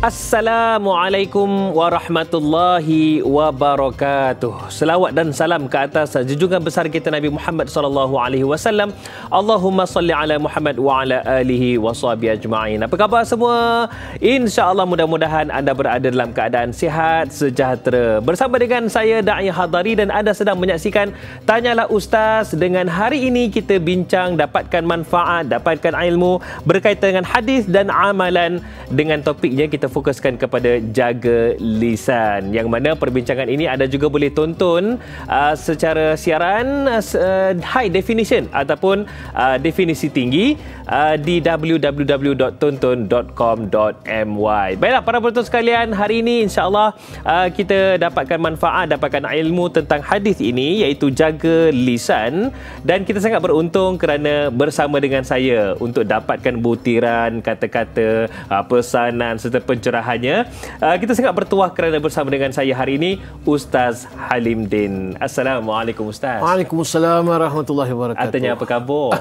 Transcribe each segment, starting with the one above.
Assalamualaikum warahmatullahi wabarakatuh. Selawat dan salam ke atas junjungan besar kita Nabi Muhammad SAW. Allahumma salli ala Muhammad wa ala alihi wa sahbihi ajma'in. Apa khabar semua? InsyaAllah mudah-mudahan anda berada dalam keadaan sihat, sejahtera. Bersama dengan saya Da'i Hadari dan anda sedang menyaksikan Tanyalah Ustaz. Dengan hari ini kita bincang, dapatkan manfaat, dapatkan ilmu berkaitan dengan hadis dan amalan. Dengan topiknya kita fokuskan kepada jaga lisan, yang mana perbincangan ini anda juga boleh tonton secara siaran high definition ataupun definisi tinggi di www.tonton.com.my. Baiklah para penonton sekalian, hari ini insya-Allah kita dapatkan manfaat, dapatkan ilmu tentang hadis ini, iaitu jaga lisan, dan kita sangat beruntung kerana bersama dengan saya untuk dapatkan butiran kata-kata, pesanan serta pencerahannya. Kita sangat bertuah kerana bersama dengan saya hari ini Ustaz Halim Din. Assalamualaikum Ustaz. Waalaikumsalam warahmatullahi wabarakatuh. Katanya apa khabar?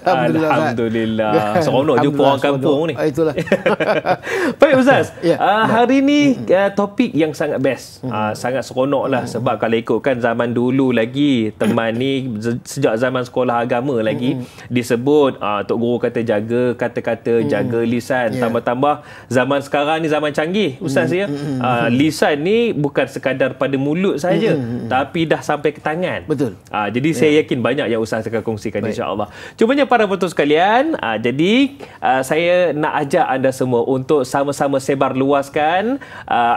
Alhamdulillah. Seronok jumpa orang kampung ni. Itulah. Baik Ustaz. Hari ini topik yang sangat best. Sangat seronok lah, sebab kalau ikutkan zaman dulu lagi, teman ni sejak zaman sekolah agama lagi disebut Tok Guru kata jaga kata-kata, jaga lisan. Tambah-tambah zaman sekarang ni zaman canggih Ustaz ya. Lisan ni bukan sekadar pada mulut saja, tapi dah sampai ke tangan. Betul. Jadi saya yakin banyak yang Ustaz akan kongsikan insya-Allah. Cumanya para penonton sekalian, jadi saya nak ajak anda semua untuk sama-sama sebar luaskan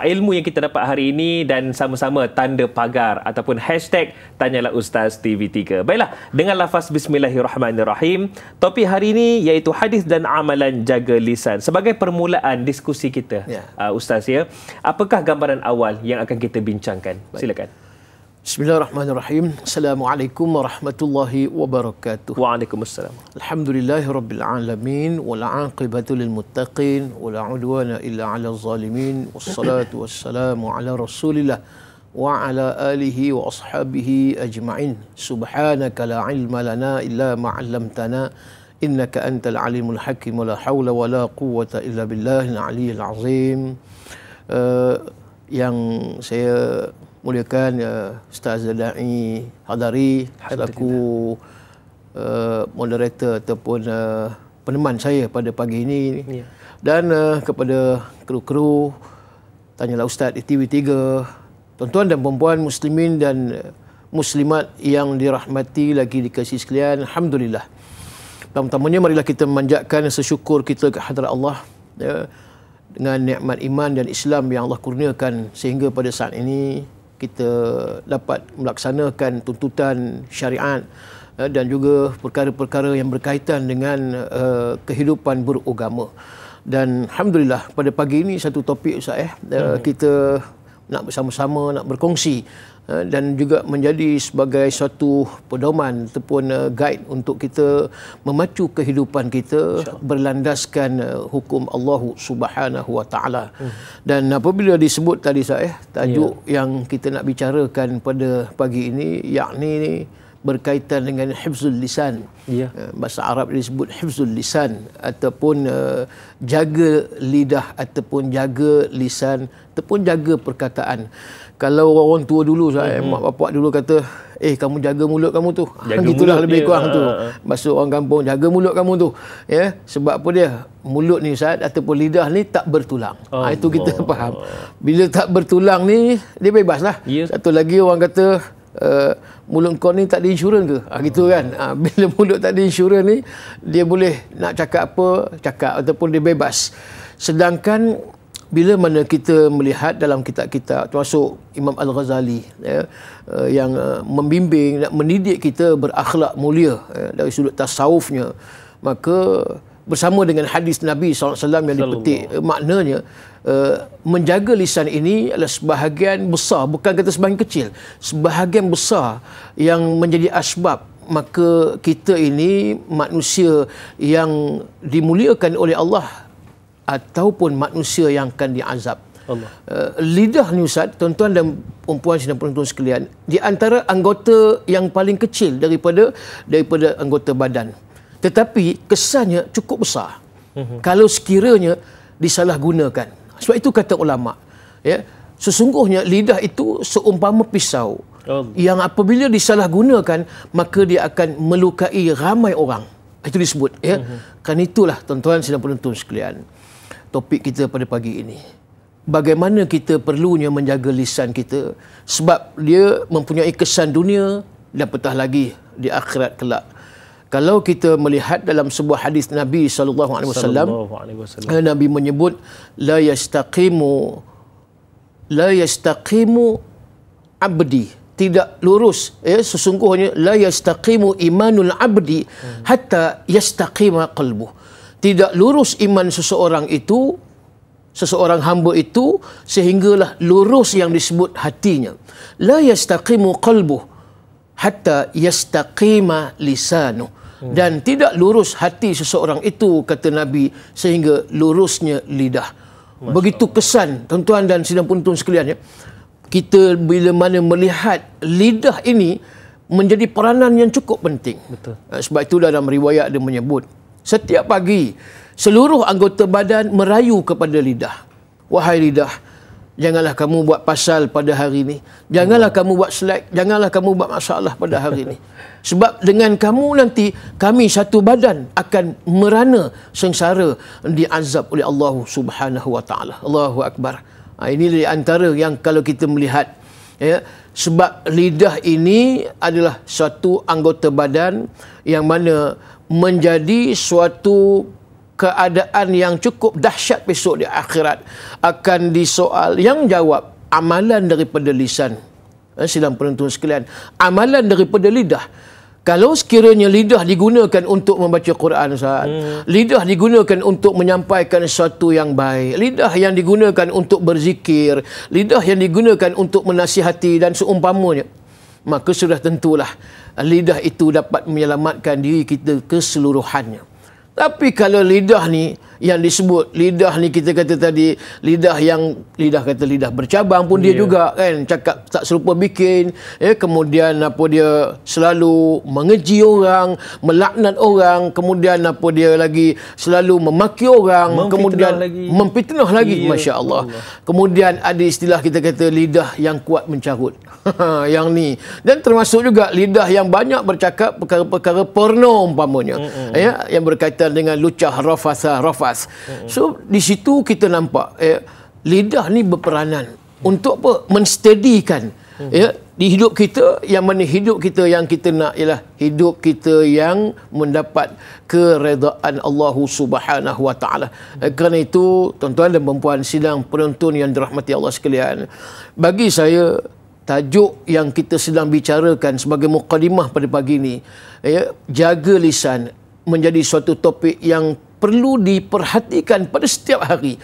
ilmu yang kita dapat hari ini, dan sama-sama tanda pagar ataupun hashtag Tanyalah Ustaz TV3. Baiklah, dengan lafaz bismillahirrahmanirrahim, topik hari ini iaitu hadis dan amalan jaga lisan. Sebagai permulaan diskusi kita, Ustaz ya, apakah gambaran awal yang akan kita bincangkan? Silakan. Bismillahirrahmanirrahim. Assalamualaikum warahmatullahi wabarakatuh. Waalaikumsalam. Alhamdulillahirabbil alamin wal 'aqibatu lil muttaqin wala 'udwana illa 'alal zalimin wassalatu wassalamu ala Rasulillah wa ala alihi wa ashabihi ajma'in. Subhanaka la 'ilma lana illa ma 'allamtana innaka antal alimul hakim wa la haula wa la quwwata illa billahil aliyyil azim. Yang saya muliakan Ustaz Da'i Hadari selaku moderator ataupun peneman saya pada pagi ini, dan kepada kru-kru Tanyalah Ustaz di TV3, tuan-tuan dan puan-puan muslimin dan muslimat yang dirahmati lagi dikasihi sekalian. Alhamdulillah. Pertama-tamanya marilah kita memanjatkan sesyukur kita ke hadirat Allah dengan nikmat iman dan Islam yang Allah kurniakan sehingga pada saat ini kita dapat melaksanakan tuntutan syariat dan juga perkara-perkara yang berkaitan dengan kehidupan beragama. Dan alhamdulillah pada pagi ini satu topik Ustaz kita nak bersama-sama nak berkongsi dan juga menjadi sebagai suatu pedoman ataupun guide untuk kita memacu kehidupan kita berlandaskan hukum Allah Subhanahu wa taala. Dan apabila disebut tadi saya tajuk yang kita nak bicarakan pada pagi ini, yakni berkaitan dengan hifzul lisan. Bahasa Arab disebut hifzul lisan ataupun jaga lidah ataupun jaga lisan ataupun jaga perkataan. Kalau orang tua dulu, mak bapak dulu kata, kamu jaga mulut kamu tu. Gitulah lebih kurang tu. Bahasa orang kampung, jaga mulut kamu tu. Ya, sebab apa dia? Mulut ni Ustaz ataupun lidah ni tak bertulang. Itu kita faham. Bila tak bertulang ni, dia bebaslah. Satu lagi orang kata, mulut kau ni tak ada insurans ke? Gitu kan. Bila mulut tak ada insurans ni, dia boleh nak cakap apa, cakap ataupun dia bebas. Sedangkan bila mana kita melihat dalam kitab-kitab termasuk Imam Al-Ghazali yang membimbing dan mendidik kita berakhlak mulia dari sudut tasawufnya, maka bersama dengan hadis Nabi SAW yang dipetik, maknanya menjaga lisan ini adalah sebahagian besar, bukan kata sebahagian kecil, sebahagian besar yang menjadi asbab maka kita ini manusia yang dimuliakan oleh Allah ataupun manusia yang akan diazab. Lidah ni Ustaz, tuan-tuan dan puan-puan dan penonton sekalian, di antara anggota yang paling kecil daripada anggota badan, tetapi kesannya cukup besar kalau sekiranya disalahgunakan. Sebab itu kata ulama, ya, sesungguhnya lidah itu seumpama pisau yang apabila disalahgunakan maka dia akan melukai ramai orang. Itu disebut, ya. Kan itulah tuan-tuan dan penonton sekalian, topik kita pada pagi ini. Bagaimana kita perlunya menjaga lisan kita, sebab dia mempunyai kesan dunia dan petah lagi di akhirat kelak. Kalau kita melihat dalam sebuah hadis Nabi SAW, Nabi menyebut la yastaqimu abdi, tidak lurus, ya, sesungguhnya la yastaqimu imanul abdi hatta yastaqima qalbuh. Tidak lurus iman seseorang itu, seseorang hamba itu, sehinggalah lurus yang disebut hatinya. La yastaqimu qalbuh hatta yastaqima lisanuh. Dan tidak lurus hati seseorang itu, kata Nabi, sehingga lurusnya lidah. Begitu kesan, tuan-tuan dan sidang penonton sekalian, ya. Kita bila mana melihat lidah ini menjadi peranan yang cukup penting. Betul. Sebab itu dalam riwayat dia menyebut, setiap pagi seluruh anggota badan merayu kepada lidah. Wahai lidah, janganlah kamu buat pasal pada hari ini. Janganlah kamu buat slack. Janganlah kamu buat masalah pada hari ini. Sebab dengan kamu nanti kami satu badan akan merana sengsara diazab oleh Allah Subhanahu wa taala. Allahu akbar. Ini di antara yang kalau kita melihat, ya, sebab lidah ini adalah suatu anggota badan yang mana menjadi suatu keadaan yang cukup dahsyat besok di akhirat. Akan disoal, yang jawab amalan daripada lisan. Sidang penonton sekalian, amalan daripada lidah. Kalau sekiranya lidah digunakan untuk membaca Quran, lidah digunakan untuk menyampaikan sesuatu yang baik, lidah yang digunakan untuk berzikir, lidah yang digunakan untuk menasihati dan seumpamanya, maka sudah tentulah lidah itu dapat menyelamatkan diri kita keseluruhannya. Tapi kalau lidah ni yang disebut, lidah ni kita kata tadi, lidah kata lidah bercabang pun dia juga kan, cakap tak serupa bikin, ya, kemudian apa dia selalu mengeji orang, melaknat orang, kemudian apa dia lagi selalu memaki orang, kemudian memfitnah lagi, masya-Allah. Kemudian ada istilah kita kata lidah yang kuat mencarut. Yang ni, dan termasuk juga lidah yang banyak bercakap perkara-perkara porno umpamanya, ya, yang berkaitan dengan lucah, rafas. So di situ kita nampak, lidah ni berperanan untuk apa? Mensteadikan, ya, di hidup kita, yang mana hidup kita yang kita nak ialah hidup kita yang mendapat keredaan Allah Subhanahu wa taala. Kerana itu tuan-tuan dan puan-puan sidang penonton yang dirahmati Allah sekalian, bagi saya tajuk yang kita sedang bicarakan sebagai mukadimah pada pagi ini, ya, jaga lisan, menjadi suatu topik yang perlu diperhatikan pada setiap hari.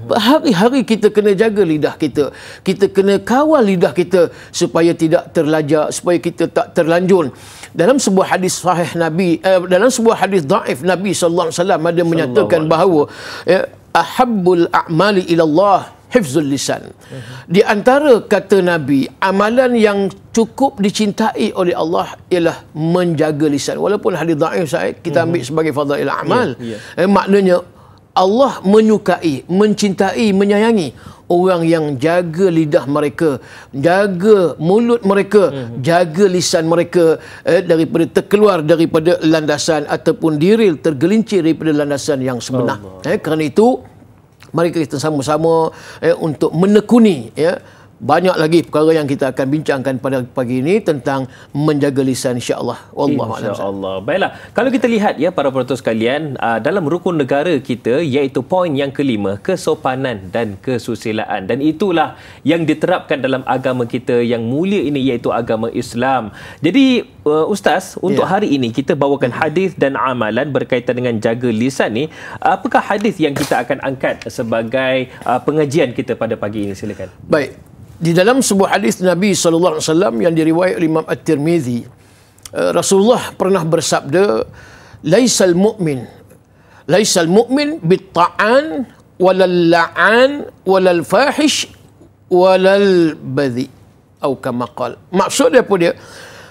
Hari-hari kita kena jaga lidah kita. Kita kena kawal lidah kita supaya tidak terlajak, supaya kita tak terlanjur. Dalam sebuah hadis sahih Nabi, dalam sebuah hadis dhaif Nabi sallallahu alaihi wasallam ada menyatakan bahawa, ya, ahabbul a'mali ila Allah hifzul lisan. Di antara kata Nabi, amalan yang cukup dicintai oleh Allah ialah menjaga lisan. Walaupun hadis dhaif saya kita ambil sebagai fadail amal. Maknanya Allah menyukai, mencintai, menyayangi orang yang jaga lidah mereka, jaga mulut mereka, jaga lisan mereka daripada terkeluar daripada landasan ataupun tergelincir daripada landasan yang sebenar. Kerana itu mari kita sama-sama untuk menekuni, ya, banyak lagi perkara yang kita akan bincangkan pada pagi ini tentang menjaga lisan, insya-Allah. Wallahu a'lam. Insya-Allah. Baiklah, kalau kita lihat, ya, para penonton sekalian, dalam rukun negara kita, iaitu poin yang kelima, kesopanan dan kesusilaan, dan itulah yang diterapkan dalam agama kita yang mulia ini, iaitu agama Islam. Jadi Ustaz, untuk hari ini kita bawakan hadis dan amalan berkaitan dengan jaga lisan ni. Apakah hadis yang kita akan angkat sebagai pengajian kita pada pagi ini? Silakan. Baik. Di dalam sebuah hadis Nabi sallallahu alaihi wasallam yang diriwayatkan oleh Imam At-Tirmizi, Rasulullah pernah bersabda, laisal mu'min bit-ta'an walal la'an walal fahish walal badhi, atau kama qala. Maksud dia apa dia?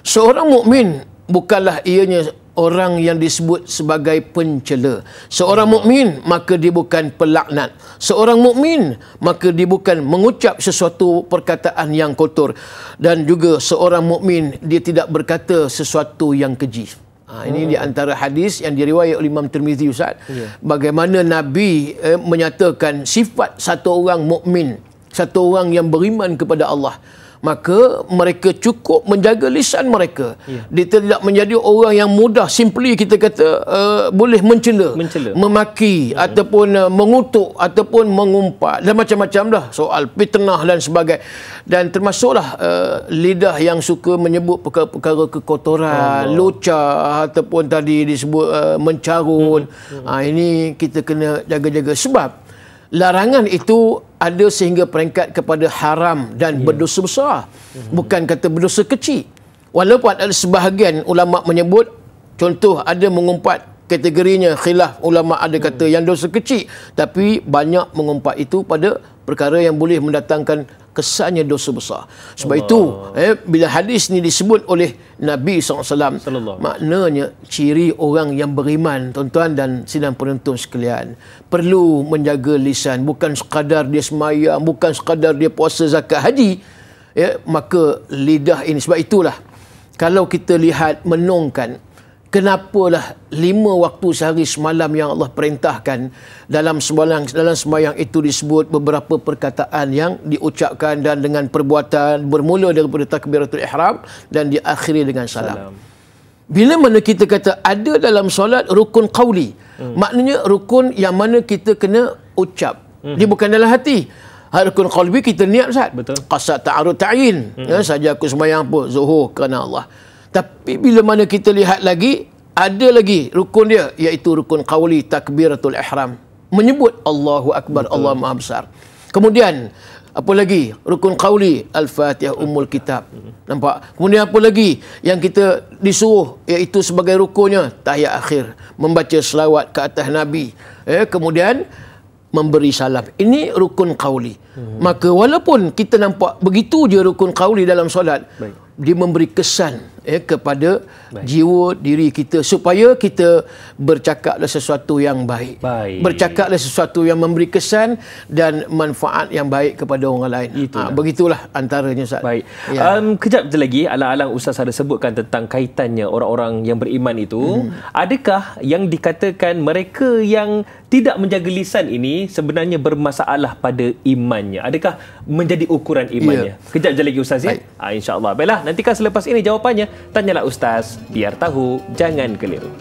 Seorang mukmin bukanlah ianya orang yang disebut sebagai pencela. Seorang mukmin maka dia bukan pelaknat. Seorang mukmin maka dia bukan mengucap sesuatu perkataan yang kotor, dan juga seorang mukmin dia tidak berkata sesuatu yang keji. Ini di antara hadis yang diriwayat oleh Imam Tirmizi, Ustaz. Bagaimana Nabi menyatakan sifat satu orang mukmin, satu orang yang beriman kepada Allah, maka mereka cukup menjaga lisan mereka. Dia tidak menjadi orang yang mudah, simply kita kata boleh mencela, memaki, ataupun mengutuk, ataupun mengumpat, dan macam-macam dah, soal fitnah dan sebagainya. Dan termasuklah lidah yang suka menyebut perkara-perkara kekotoran, lucah, ataupun tadi disebut mencarut. Ini kita kena jaga-jaga, sebab larangan itu ada sehingga peringkat kepada haram dan berdosa besar. Bukan kata berdosa kecil. Walaupun ada sebahagian ulama menyebut, contoh ada mengumpat, kategorinya khilaf, ulama ada kata yang dosa kecil, tapi banyak mengumpat itu pada perkara yang boleh mendatangkan kesannya dosa besar. Sebab itu bila hadis ni disebut oleh Nabi SAW, maknanya ciri orang yang beriman, tuan-tuan dan sidang penonton sekalian, perlu menjaga lisan. Bukan sekadar dia semayang, bukan sekadar dia puasa, zakat, haji, maka lidah ini. Sebab itulah kalau kita lihat menongkan, kenapalah 5 waktu sehari semalam yang Allah perintahkan, dalam sembahyang itu disebut beberapa perkataan yang diucapkan dan dengan perbuatan, bermula daripada takbiratul ihram dan diakhiri dengan salam. Bila mana kita kata ada dalam solat rukun qauli, maknanya rukun yang mana kita kena ucap, dia bukan dalam hati. Rukun qalbi kita niat, Ustaz. Qasad ta'arud ta'yin, saja aku sembahyang apa, zuhur kerana Allah. Tapi bila mana kita lihat lagi, ada lagi rukun dia, iaitu rukun qauli, takbiratul ihram, menyebut Allahu Akbar, Allah Maha Besar. Kemudian apa lagi? Rukun qauli, Al-Fatihah Ummul Kitab. Nampak? Kemudian apa lagi yang kita disuruh, iaitu sebagai rukunnya tahiyat akhir, membaca selawat ke atas Nabi, kemudian memberi salam. Ini rukun qauli. Maka walaupun kita nampak begitu je rukun qauli dalam solat, dia memberi kesan kepada jiwa diri kita, supaya kita bercakaplah sesuatu yang baik. Bercakaplah sesuatu yang memberi kesan dan manfaat yang baik kepada orang lain. Begitulah antaranya, Ustaz. Baik. Kejap je lagi, alang-alang Ustaz ada sebutkan tentang kaitannya orang-orang yang beriman itu. Adakah yang dikatakan mereka yang tidak menjaga lisan ini sebenarnya bermasalah pada imannya? Adakah menjadi ukuran imannya? Kejap je lagi, Ustaz, ya? InsyaAllah. Baiklah, nantikan selepas ini jawapannya. Tanyalah Ustaz, biar tahu, jangan keliru.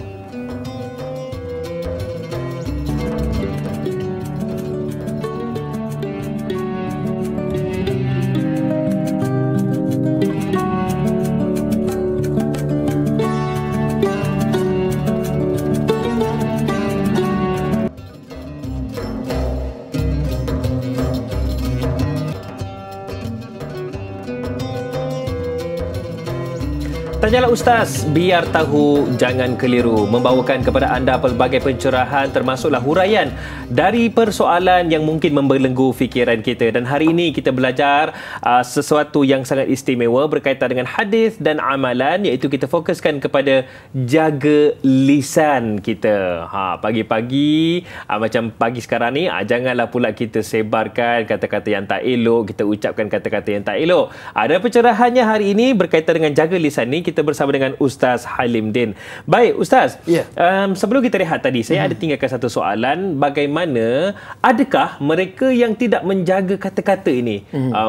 Tanyalah Ustaz, biar tahu, jangan keliru, membawakan kepada anda pelbagai pencerahan termasuklah huraian dari persoalan yang mungkin membelenggu fikiran kita. Dan hari ini kita belajar sesuatu yang sangat istimewa berkaitan dengan hadis dan amalan, iaitu kita fokuskan kepada jaga lisan kita. Pagi-pagi, macam pagi sekarang ni, janganlah pula kita sebarkan kata-kata yang tak elok, kita ucapkan kata-kata yang tak elok. Ada pencerahannya hari ini berkaitan dengan jaga lisan ni. Kita bersama dengan Ustaz Halim Din. Baik, Ustaz. Sebelum kita rehat tadi, saya ada tinggalkan satu soalan. Bagaimana, adakah mereka yang tidak menjaga kata-kata ini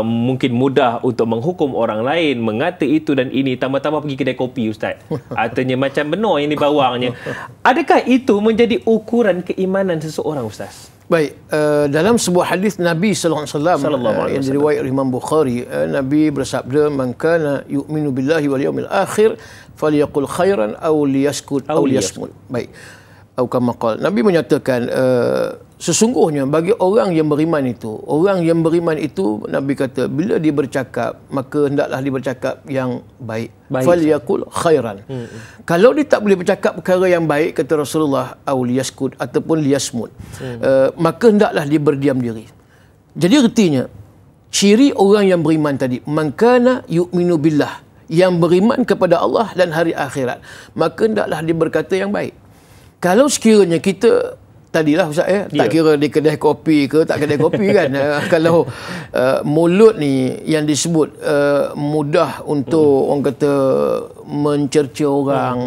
mungkin mudah untuk menghukum orang lain, mengata itu dan ini, tambah-tambah pergi kedai kopi, Ustaz. Artinya macam benar ini bawangnya. Adakah itu menjadi ukuran keimanan seseorang, Ustaz? Baik, dalam sebuah hadis Nabi SAW yang diriwayat oleh Imam Bukhari, Nabi bersabda, "Man kana yu'minu billahi wal yawmil akhir falyaqul khairan aw liyaskut aw liyasmut." Baik. Nabi menyatakan, sesungguhnya bagi orang yang beriman itu, Nabi kata, bila dia bercakap, maka hendaklah dia bercakap yang baik. Falyaqul khairan. Kalau dia tak boleh bercakap perkara yang baik, kata Rasulullah, aw liyaskut ataupun liyasmut, maka hendaklah dia berdiam diri. Jadi artinya, ciri orang yang beriman tadi, man kana yu'minu billah, yang beriman kepada Allah dan hari akhirat, maka hendaklah dia berkata yang baik. Kalau sekiranya kita tadilah Ustaz tak kira di kedai kopi ke tak kedai kopi kan, kalau mulut ni yang disebut mudah untuk orang kata mencerca orang,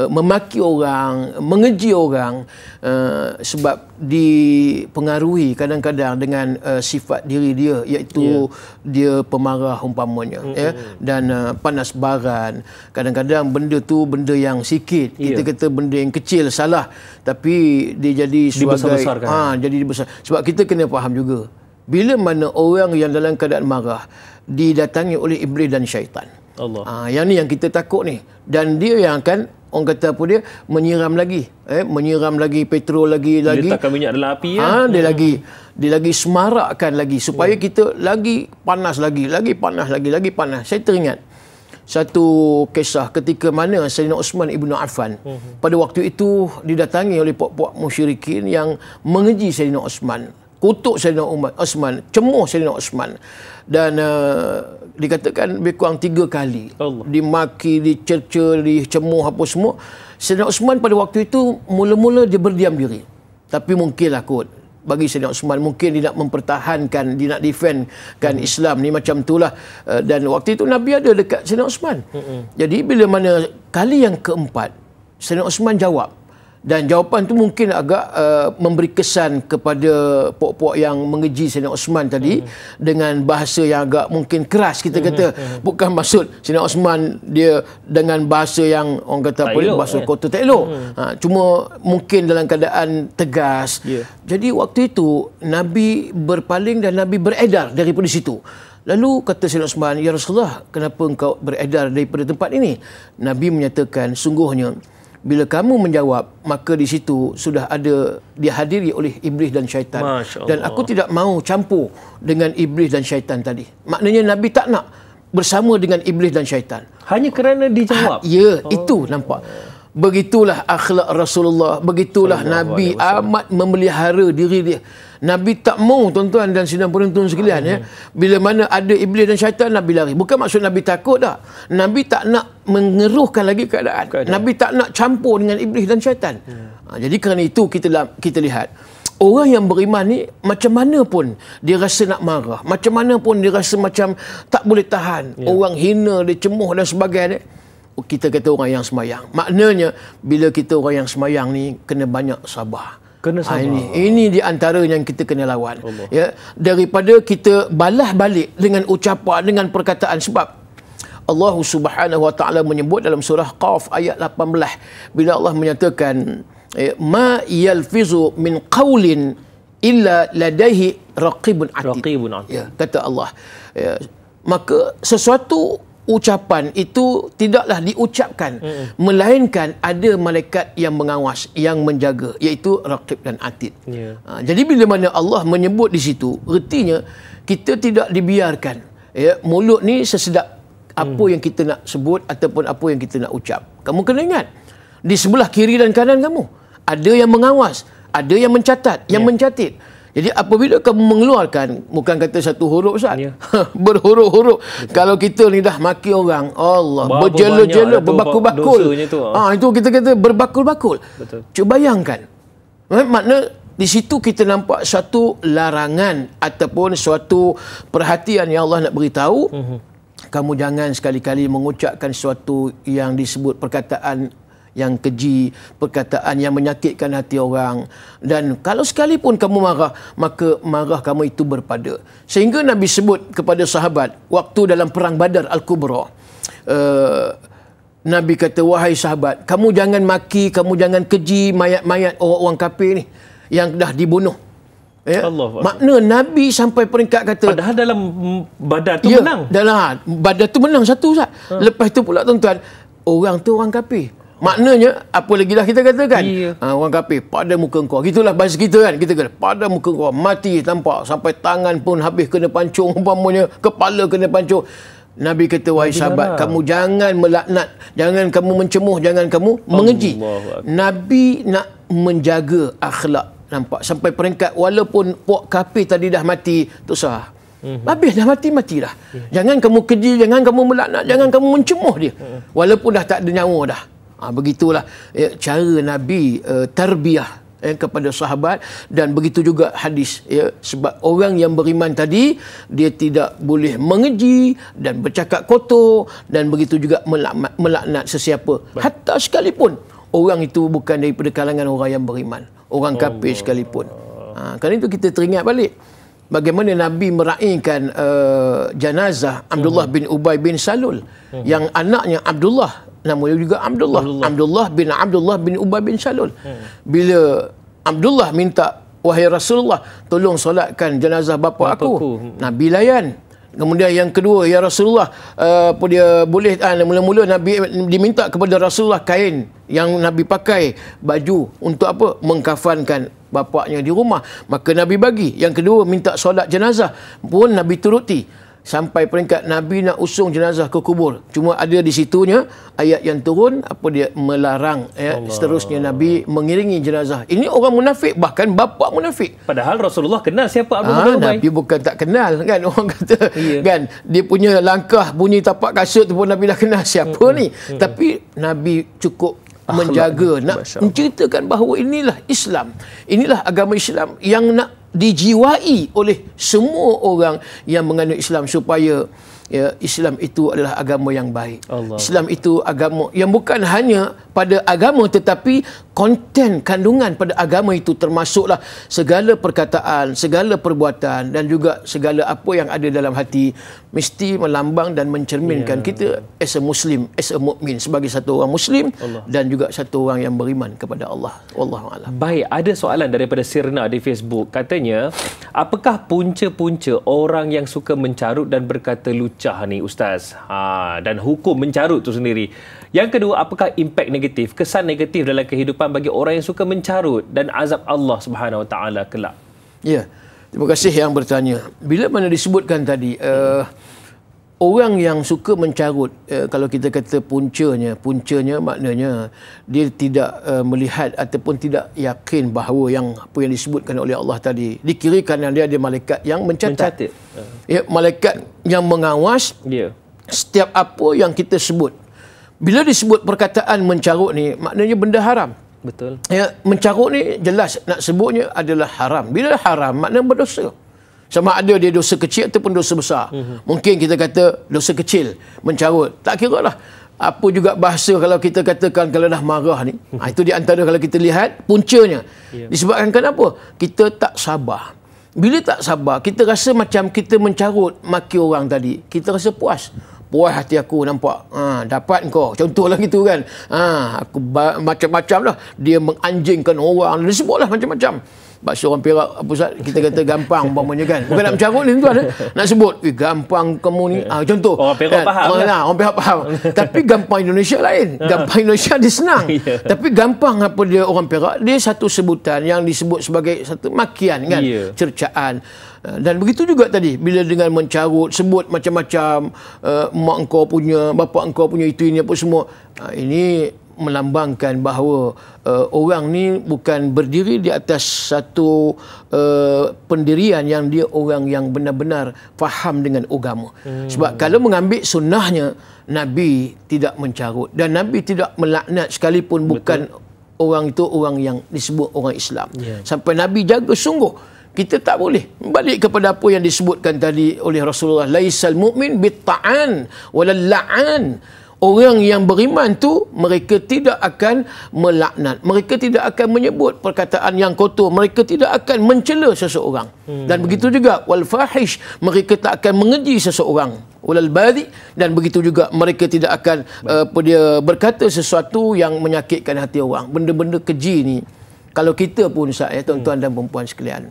memaki orang, mengeji orang, sebab dipengaruhi kadang-kadang dengan sifat diri dia, iaitu dia pemarah umpamanya, dan panas baran. Kadang-kadang benda tu benda yang sikit, kita kata benda yang kecil salah, tapi dia jadi sebagai jadi dibesar. Sebab kita kena faham juga, bila mana orang yang dalam keadaan marah didatangi oleh iblis dan syaitan, yang ni yang kita takut ni, dan dia yang akan orang kata apa dia, menyiram lagi, menyiram lagi petrol lagi letakkan minyak dalam api dia lagi semarakkan lagi supaya kita lagi panas lagi panas. Saya teringat satu kisah ketika mana Sayyidina Uthman ibn Affan pada waktu itu didatangi oleh puak-puak musyrikin yang mengeji Sayyidina Uthman, kutuk Sayyidina Uthman, cemuh Sayyidina Uthman, dan dikatakan lebih kurang 3 kali dimaki, dicerca, dicemuh apa semua. Sayyidina Uthman pada waktu itu mula-mula dia berdiam diri, tapi mungkinlah kot bagi Sayyidina Uthman, mungkin dia nak mempertahankan, dia nak defendkan Islam ni macam itulah. Dan waktu itu Nabi ada dekat Sayyidina Uthman. Jadi bila mana kali yang keempat Sayyidina Uthman jawab, dan jawapan tu mungkin agak memberi kesan kepada puak-puak yang mengeji Sayyidina Uthman tadi, dengan bahasa yang agak mungkin keras kita kata. Bukan maksud Sayyidina Uthman dia dengan bahasa yang orang kata bahasa kotor tak elok, cuma mungkin dalam keadaan tegas. Jadi waktu itu Nabi berpaling dan Nabi beredar daripada situ. Lalu kata Sayyidina Uthman, "Ya Rasulullah, kenapa engkau beredar daripada tempat ini?" Nabi menyatakan, sungguhnya bila kamu menjawab, maka di situ sudah ada dihadiri oleh iblis dan syaitan. Dan aku tidak mahu campur dengan iblis dan syaitan tadi. Maknanya Nabi tak nak bersama dengan iblis dan syaitan. Hanya kerana dijawab. Itu nampak. Begitulah akhlak Rasulullah, begitulah Nabi amat memelihara diri dia. Nabi tak mau, tuan-tuan dan sidang penonton sekalian, bila mana ada iblis dan syaitan, Nabi lari. Bukan maksud Nabi takut dah. Nabi tak nak mengeruhkan lagi keadaan. Nabi tak nak campur dengan iblis dan syaitan. Jadi kerana itu kita lihat orang yang beriman ni, macam mana pun dia rasa nak marah, macam mana pun dia rasa macam tak boleh tahan, orang hina dia, cemuh dan sebagainya, kita kata orang yang semayang. Maknanya bila kita orang yang semayang ni kena banyak sabar. Kena sabar. Ini di antara yang kita kena lawan. Daripada kita balas balik dengan ucapan, dengan perkataan. Sebab Allah Subhanahu Wa Taala menyebut dalam surah Qaf ayat 18, bila Allah menyatakan, ma yalfizu min qaulin illa ladaihi raqibun atid. Kata Allah, maka sesuatu ucapan itu tidaklah diucapkan melainkan ada malaikat yang mengawas, yang menjaga, iaitu raqib dan atid. Jadi bila mana Allah menyebut di situ, ertinya kita tidak dibiarkan mulut ni sesedap apa yang kita nak sebut ataupun apa yang kita nak ucap. Kamu kena ingat, di sebelah kiri dan kanan kamu ada yang mengawas, ada yang mencatat, yang mencatat. Jadi apabila kamu mengeluarkan, bukan kata satu huruf Ustaz, berhuruf-huruf. Kalau kita ni dah maki orang, Allah, berjela-jela, berbakul-bakul. Itu kita kata berbakul-bakul. Cuba bayangkan. Makna di situ kita nampak satu larangan ataupun suatu perhatian yang Allah nak beritahu. Kamu jangan sekali-kali mengucapkan sesuatu yang disebut perkataan yang keji, perkataan yang menyakitkan hati orang. Dan kalau sekalipun kamu marah, maka marah kamu itu berpada. Sehingga Nabi sebut kepada sahabat waktu dalam perang Badar Al-Kubra, Nabi kata, wahai sahabat, kamu jangan maki, kamu jangan keji mayat-mayat orang-orang kafir ni yang dah dibunuh. Makna Nabi sampai peringkat kata, padahal dalam Badar tu menang. Dalam Badar tu menang satu Ustaz. Lepas tu pula tuan-tuan, orang tu orang kafir. Maknanya apa lagi dah kita katakan, orang kafir, pada muka kau. Gitulah bahasa kita kan, kita kata pada muka kau, mati tampak, sampai tangan pun habis kena pancung umpamanya, kepala kena pancung. Nabi kata, wahai sahabat, kamu jangan melaknat, jangan kamu mencemuh, jangan kamu mengeji. Nabi nak menjaga akhlak, nampak, sampai peringkat walaupun puak kafir tadi dah mati, tak usah. Habis dah mati dah. Jangan kamu keji, jangan kamu melaknat, jangan kamu mencemuh dia. Walaupun dah tak ada nyawa dah. Begitulah cara Nabi tarbiyah kepada sahabat, dan begitu juga hadis, sebab orang yang beriman tadi dia tidak boleh mengeji dan bercakap kotor, dan begitu juga melaknat sesiapa, hatta sekalipun orang itu bukan daripada kalangan orang yang beriman, orang kafir sekalipun. Kerana itu kita teringat balik bagaimana Nabi meraihkan jenazah Abdullah bin Ubay bin Salul, yang anaknya Abdullah, nama dia juga Abdullah bin Ubay bin Salul. Bila Abdullah minta, wahai Rasulullah, tolong solatkan jenazah bapa aku. Nabi layan. Kemudian yang kedua, ya Rasulullah, dia boleh, mula-mula Nabi diminta kepada Rasulullah kain yang Nabi pakai, baju untuk apa? Mengkafankan bapaknya di rumah. Maka Nabi bagi. Yang kedua, minta solat jenazah, pun Nabi turuti. Sampai peringkat Nabi nak usung jenazah ke kubur. Cuma ada di situnya ayat yang turun, apa dia melarang, seterusnya Nabi mengiringi jenazah. Ini orang munafik, bahkan bapa munafik. Padahal Rasulullah kenal siapa Abdullah bin Ubay. Nabi bukan tak kenal kan, orang kata kan, dia punya langkah bunyi tapak kasut tu pun Nabi dah kenal siapa ni. Tapi Nabi cukup menjaga, nak menceritakan bahawa inilah Islam, inilah agama Islam yang nak dijiwai oleh semua orang yang menganut Islam, supaya Islam itu adalah agama yang baik. Islam itu agama yang bukan hanya pada agama, tetapi konten kandungan pada agama itu termasuklah segala perkataan, segala perbuatan, dan juga segala apa yang ada dalam hati mesti melambang dan mencerminkan kita as a Muslim, as a mukmin, sebagai satu orang Muslim dan juga satu orang yang beriman kepada Allah. Wallahu a'lam. Baik, ada soalan daripada Sirna di Facebook. Katanya, apakah punca-punca orang yang suka mencarut dan berkata lucah ni Ustaz? Dan hukum mencarut tu sendiri. Yang kedua, apakah impak negatif, kesan negatif dalam kehidupan bagi orang yang suka mencarut dan azab Allah Subhanahu Wa Taala kelak? Ya, terima kasih yang bertanya. Bila mana disebutkan tadi, orang yang suka mencarut, kalau kita kata puncanya maknanya dia tidak melihat ataupun tidak yakin bahawa yang apa yang disebutkan oleh Allah tadi, dikirakan dia ada malaikat yang mencatat. Malaikat yang mengawas setiap apa yang kita sebut. Bila disebut perkataan mencarut ni, maknanya benda haram. Betul. Mencarut ni jelas nak sebutnya adalah haram. Bila haram, maknanya berdosa. Sama ada dia dosa kecil ataupun dosa besar. Mungkin kita kata dosa kecil, mencarut. Tak kira lah. Apa juga bahasa kalau kita katakan kalau dah marah ni. Itu di antara kalau kita lihat puncanya. Disebabkan kenapa? Kita tak sabar. Bila tak sabar, kita rasa macam kita mencarut maki orang tadi. Kita rasa puas. Puas hati aku nampak. Dapat kau. Contohlah gitu kan. Aku macam-macam lah. Dia menganjingkan orang. Dia sebutlah macam-macam. Bahasa orang Perak, apa Ustaz? Kita kata gampang umpamanya kan. Bukan nak mencarut ni tuan. Nak sebut, gampang kamu ni. Contoh. Orang Perak faham. Orang Perak faham. Tapi gampang Indonesia lain. Gampang Indonesia dia senang. Tapi gampang apa dia orang Perak, dia satu sebutan yang disebut sebagai satu makian kan. Cercaan. Dan begitu juga tadi, bila dengan mencarut, sebut macam-macam, mak engkau punya, bapa engkau punya, itu ini apa semua. Ini melambangkan bahawa orang ni bukan berdiri di atas satu pendirian yang dia orang yang benar-benar faham dengan agama. Sebab kalau mengambil sunnahnya, Nabi tidak mencarut dan Nabi tidak melaknat sekalipun. Bukan orang itu orang yang disebut orang Islam. Sampai Nabi jaga sungguh. Kita tak boleh balik kepada apa yang disebutkan tadi oleh Rasulullah, laisal mu'min bitta'an walal la'an. Orang yang beriman tu mereka tidak akan melaknat, mereka tidak akan menyebut perkataan yang kotor, mereka tidak akan mencela seseorang. Dan begitu juga wal fahish, mereka tak akan mengeji seseorang, walal badhi, dan begitu juga mereka tidak akan dia berkata sesuatu yang menyakitkan hati orang. Benda-benda keji ni, kalau kita pun tuan-tuan dan puan-puan sekalian,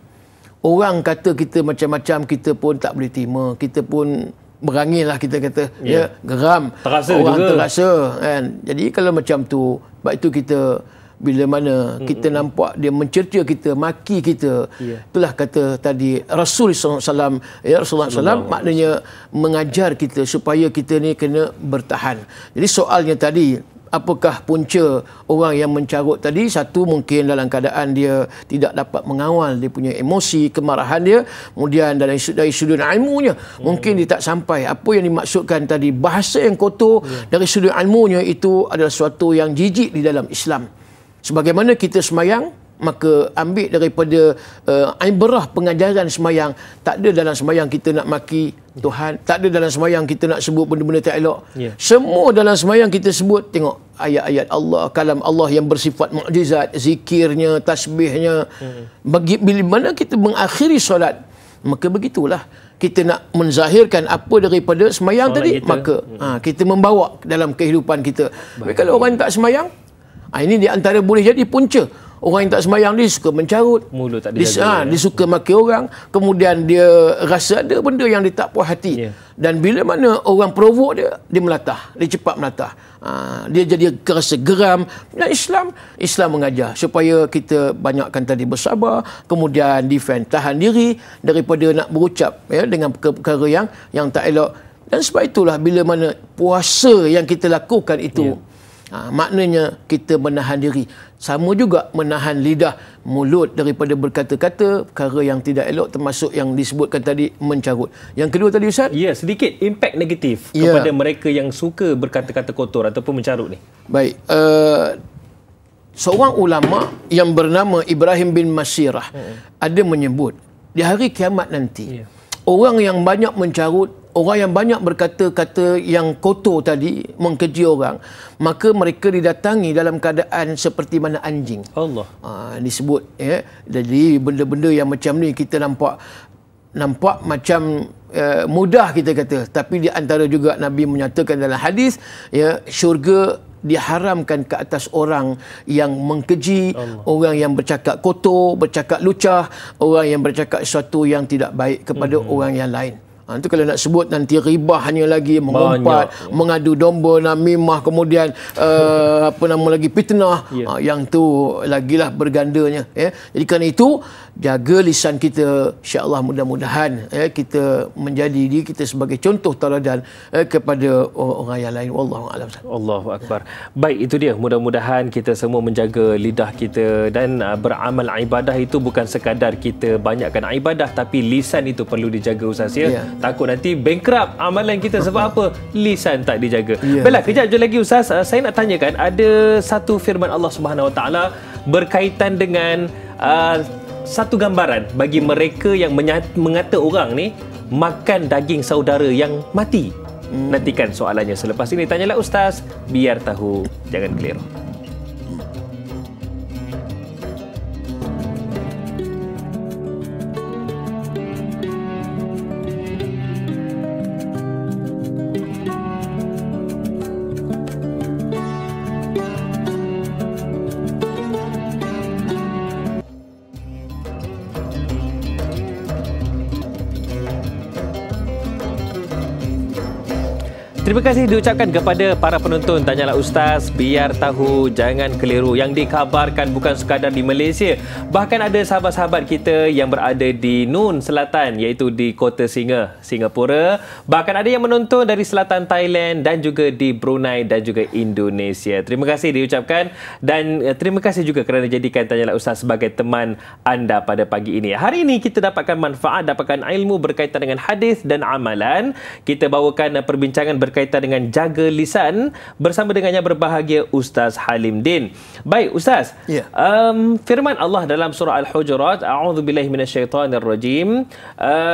orang kata kita macam-macam, kita pun tak boleh terima, kita pun berangin lah, kita kata geram, terasa orang juga. terasa kan. Jadi kalau macam tu, sebab itu kita bila mana kita nampak dia mencerca kita, maki kita, itulah kata tadi Rasulullah SAW, Rasulullah SAW maknanya mengajar kita supaya kita ni kena bertahan. Jadi soalnya tadi, apakah punca orang yang mencarut tadi? Satu, mungkin dalam keadaan dia tidak dapat mengawal dia punya emosi, kemarahan dia. Kemudian dari sudut ilmunya, mungkin dia tak sampai. Apa yang dimaksudkan tadi, bahasa yang kotor dari sudut ilmunya, itu adalah sesuatu yang jijik di dalam Islam. Sebagaimana kita semayang, maka ambil daripada ibrah pengajaran semayang. Tak ada dalam semayang kita nak maki Tuhan, tak ada dalam semayang kita nak sebut benda-benda tak elok. Semua dalam semayang kita sebut, tengok ayat-ayat Allah, kalam Allah yang bersifat mukjizat, zikirnya, tasbihnya. Bila mana kita mengakhiri solat, maka begitulah kita nak menzahirkan apa daripada semayang tadi, maka kita membawa dalam kehidupan kita. Kalau orang tak semayang, ini di antara boleh jadi punca. Orang yang tak semayang, dia suka mencarut, mulut tak dijaga, dia suka maki orang, kemudian dia rasa ada benda yang dia tak puas hati. Dan bila mana orang provok dia, dia melatah, dia cepat melatah. Dia jadi rasa geram. Dan Islam mengajar supaya kita banyakkan tadi bersabar, kemudian defend, tahan diri daripada nak berucap dengan perkara yang tak elok. Dan sebab itulah bila mana puasa yang kita lakukan itu, maknanya kita menahan diri. Sama juga menahan lidah, mulut daripada berkata-kata perkara yang tidak elok, termasuk yang disebutkan tadi, mencarut. Yang kedua tadi, Ustaz? Ya, sedikit impak negatif kepada mereka yang suka berkata-kata kotor ataupun mencarut ni. Baik. Seorang ulama yang bernama Ibrahim bin Masirah ada menyebut, di hari kiamat nanti, orang yang banyak mencarut, orang yang banyak berkata-kata yang kotor tadi, mengkeji orang, maka mereka didatangi dalam keadaan seperti mana anjing. Allah. Disebut jadi benda-benda yang macam ni kita nampak macam mudah kita kata, tapi di antara juga Nabi menyatakan dalam hadis, syurga diharamkan ke atas orang yang mengkeji, orang yang bercakap kotor, bercakap lucah, orang yang bercakap sesuatu yang tidak baik kepada orang yang lain. Itu kalau nak sebut nanti ribahnya lagi, mengumpat, mengadu domba, namimah, kemudian fitnah. Yang tu lagilah bergandanya. Jadi kerana itu, jaga lisan kita, insya-Allah mudah-mudahan kita menjadi diri kita sebagai contoh tauladan kepada orang yang lain. Wallahu a'lam. Allahu akbar. Baik, itu dia. Mudah-mudahan kita semua menjaga lidah kita, dan beramal ibadah itu bukan sekadar kita banyakkan ibadah, tapi lisan itu perlu dijaga, Ustaz ya. Takut nanti bankrupt amalan kita sebab apa? Lisan tak dijaga. Baiklah, kejap je lagi Ustaz, saya nak tanyakan, ada satu firman Allah Subhanahu Wa Taala berkaitan dengan satu gambaran bagi mereka yang mengata orang ni makan daging saudara yang mati. Nantikan soalannya selepas ini. Tanyalah Ustaz, biar tahu, jangan keliru. Terima kasih diucapkan kepada para penonton Tanyalah Ustaz, biar tahu, jangan keliru. Yang dikabarkan bukan sekadar di Malaysia, bahkan ada sahabat-sahabat kita yang berada di Nun Selatan, iaitu di Kota Singa, Singapura. Bahkan ada yang menonton dari selatan Thailand dan juga di Brunei dan juga Indonesia. Terima kasih diucapkan, dan terima kasih juga kerana jadikan Tanyalah Ustaz sebagai teman anda pada pagi ini. Hari ini kita dapatkan manfaat, dapatkan ilmu berkaitan dengan hadis dan amalan. Kita bawakan perbincangan berkaitan dengan jaga lisan bersama dengan yang berbahagia Ustaz Halim Din. Baik Ustaz, firman Allah dalam surah Al-Hujurat, a'udzubillahi minasyaitonirrajim,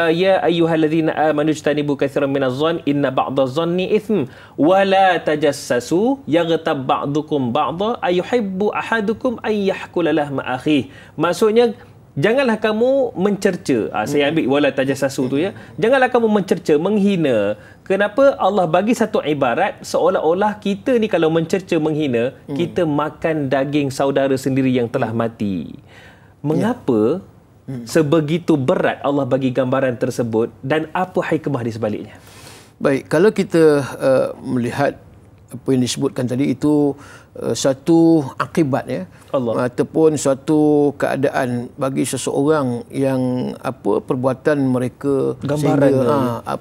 ya ayyuhalladzina amanu ijtanibu katsiran minadh-dhanni inna ba'dadh-dhanni itsm wa la tajassasu yaghtab ba'dukum ba'dha ayuhibbu ahadukum ay yahkula lahma akhihi. Maksudnya, janganlah kamu mencerca. Saya ambil wala tajassasu tu ya. Janganlah kamu mencerca, menghina. Kenapa Allah bagi satu ibarat seolah-olah kita ni kalau mencerca, menghina, kita makan daging saudara sendiri yang telah mati. Mengapa sebegitu berat Allah bagi gambaran tersebut, dan apa hikmah di sebaliknya? Baik, kalau kita melihat apa yang disebutkan tadi itu satu akibat ya, ataupun suatu keadaan bagi seseorang yang apa perbuatan mereka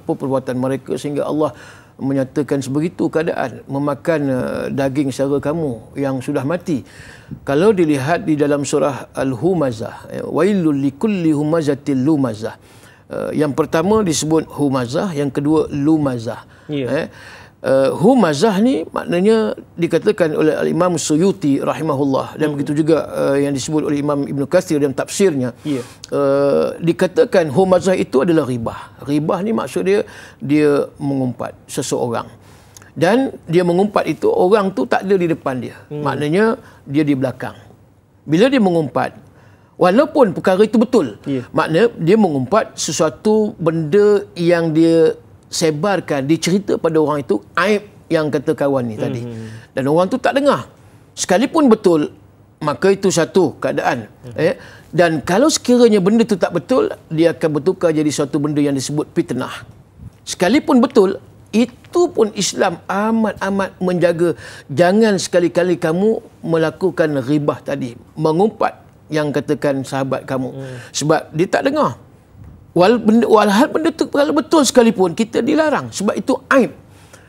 perbuatan mereka sehingga Allah menyatakan sebegitu keadaan memakan daging saudara kamu yang sudah mati. Kalau dilihat di dalam surah Al-Humazah, wailul likulli humazatil lumazah. Yang pertama disebut humazah, yang kedua lumazah. Humazah ni maknanya dikatakan oleh Al-Imam Suyuti rahimahullah, dan begitu juga yang disebut oleh Imam Ibn Katsir dalam tafsirnya. Dikatakan humazah itu adalah ribah. Ribah ni maksud dia mengumpat seseorang, dan dia mengumpat itu orang tu tak ada di depan dia, maknanya dia di belakang. Bila dia mengumpat, walaupun perkara itu betul, maknanya dia mengumpat sesuatu benda yang dia sebarkan, dicerita pada orang itu aib yang kata kawan ni tadi, dan orang tu tak dengar. Sekalipun betul, maka itu satu keadaan. Dan kalau sekiranya benda itu tak betul, dia akan bertukar jadi satu benda yang disebut fitnah. Sekalipun betul, itu pun Islam amat-amat menjaga. Jangan sekali-kali kamu melakukan ribah tadi, mengumpat yang katakan sahabat kamu, sebab dia tak dengar. Walhal benda itu kalau betul sekalipun, kita dilarang sebab itu aib.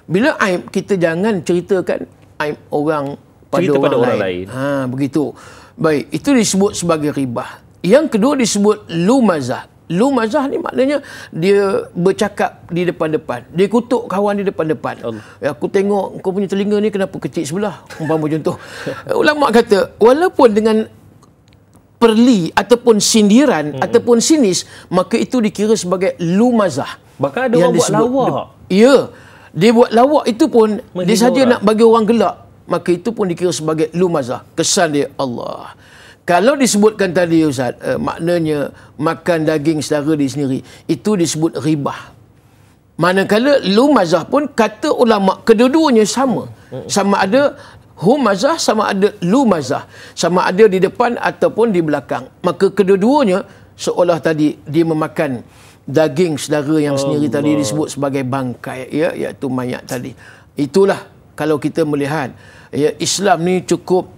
Bila aib, kita jangan ceritakan aib orang pada orang lain. Begitu. Baik, itu disebut sebagai ribah. Yang kedua disebut lumazah. Lumazah ni maknanya dia bercakap di depan-depan. Dia kutuk kawan di depan-depan. Aku tengok kau punya telinga ni kenapa kecil sebelah, umpama contoh. Ulama kata walaupun dengan perli ataupun sindiran ataupun sinis, maka itu dikira sebagai lumazah. Bahkan ada orang buat lawak. Dia buat lawak itu pun dia saja nak bagi orang gelak, maka itu pun dikira sebagai lumazah. Kesan dia Allah. Kalau disebutkan tadi Ustaz, maknanya makan daging saudara diri sendiri, itu disebut ribah. Manakala lumazah pun kata ulama kedua-duanya sama. Sama ada humazah, sama ada lumazah, sama ada di depan ataupun di belakang. Maka kedua-duanya seolah tadi dia memakan daging saudara yang sendiri tadi disebut sebagai bangkai, iaitu mayat tadi. Itulah kalau kita melihat Islam ni cukup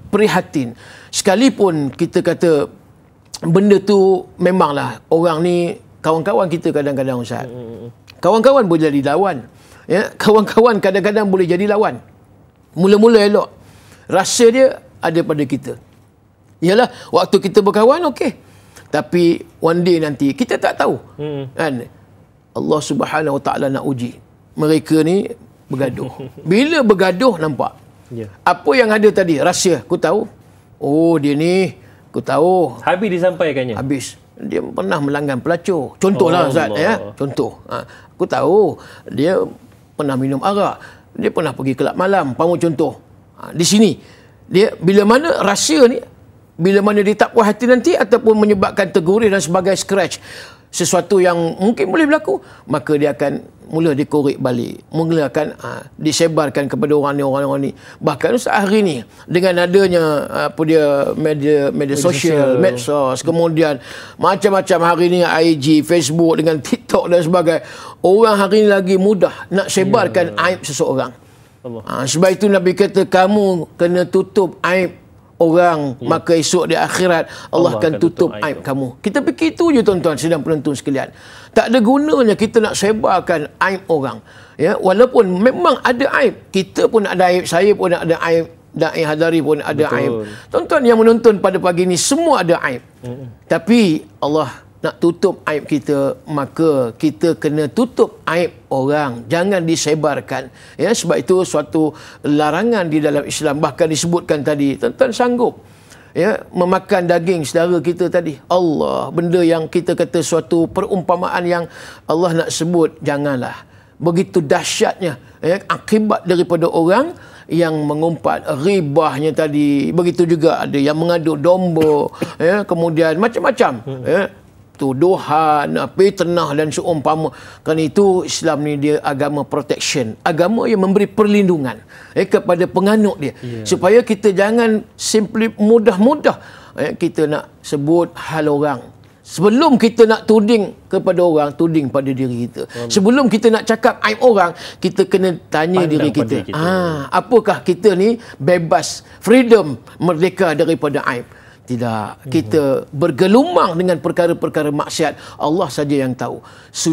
prihatin. Sekalipun kita kata benda tu memanglah orang ni kawan-kawan kita kadang-kadang Ustaz. Kawan-kawan boleh jadi lawan. Kawan-kawan kadang-kadang boleh jadi lawan. Mula-mula elok, rasa dia ada pada kita. Yalah, waktu kita berkawan okey, tapi one day nanti kita tak tahu. Kan? Allah Subhanahu Wa Taala nak uji mereka ni bergaduh. Bila bergaduh nampak apa yang ada tadi, rahsia aku tahu. Oh, dia ni aku tahu. Habis disampaikannya. Habis. Dia pernah melanggar pelacur. Contohlah Ustaz, contoh. Aku tahu dia pernah minum arak. Dia pernah pergi kelab malam, pamu contoh. Di sini dia bila mana rahsia ni, bila mana dia tak puas hati nanti ataupun menyebabkan tergurih dan sebagai scratch, sesuatu yang mungkin boleh berlaku, maka dia akan mula dikorek balik, mula akan disebarkan kepada orang ni. Bahkan hari ni dengan adanya media sosial, medsos, kemudian macam-macam hari ni IG, Facebook dengan TikTok dan sebagainya, orang hari ni lagi mudah nak sebarkan aib seseorang. Sebab itu Nabi kata kamu kena tutup aib orang, maka esok di akhirat Allah akan tutup aib kamu. Kita fikir itu je tuan-tuan sedang penonton sekalian. Tak ada gunanya kita nak sebarkan aib orang. Walaupun memang ada aib, kita pun ada aib, saya pun ada aib, Da'i Hadari pun ada aib. Tuan-tuan yang menonton pada pagi ini semua ada aib. Tapi Allah nak tutup aib kita, maka kita kena tutup aib orang, jangan disebarkan. Sebab itu suatu larangan di dalam Islam. Bahkan disebutkan tadi, tuan-tuan sanggup memakan daging saudara kita tadi. Allah, benda yang kita kata suatu perumpamaan yang Allah nak sebut, janganlah. Begitu dahsyatnya akibat daripada orang yang mengumpat, ribahnya tadi. Begitu juga ada yang mengadu domba, kemudian macam-macam, tuduhan, fitnah dan seumpama. Kerana itu Islam ni dia agama protection, agama yang memberi perlindungan kepada penganut dia, supaya kita jangan simply mudah-mudah kita nak sebut hal orang. Sebelum kita nak tuding kepada orang, tuding pada diri kita. Sebelum kita nak cakap aib orang, kita kena tanya diri kita. Apakah kita ni bebas, freedom, merdeka daripada aib? Tidak. Kita bergelumang dengan perkara-perkara maksiat. Allah saja yang tahu.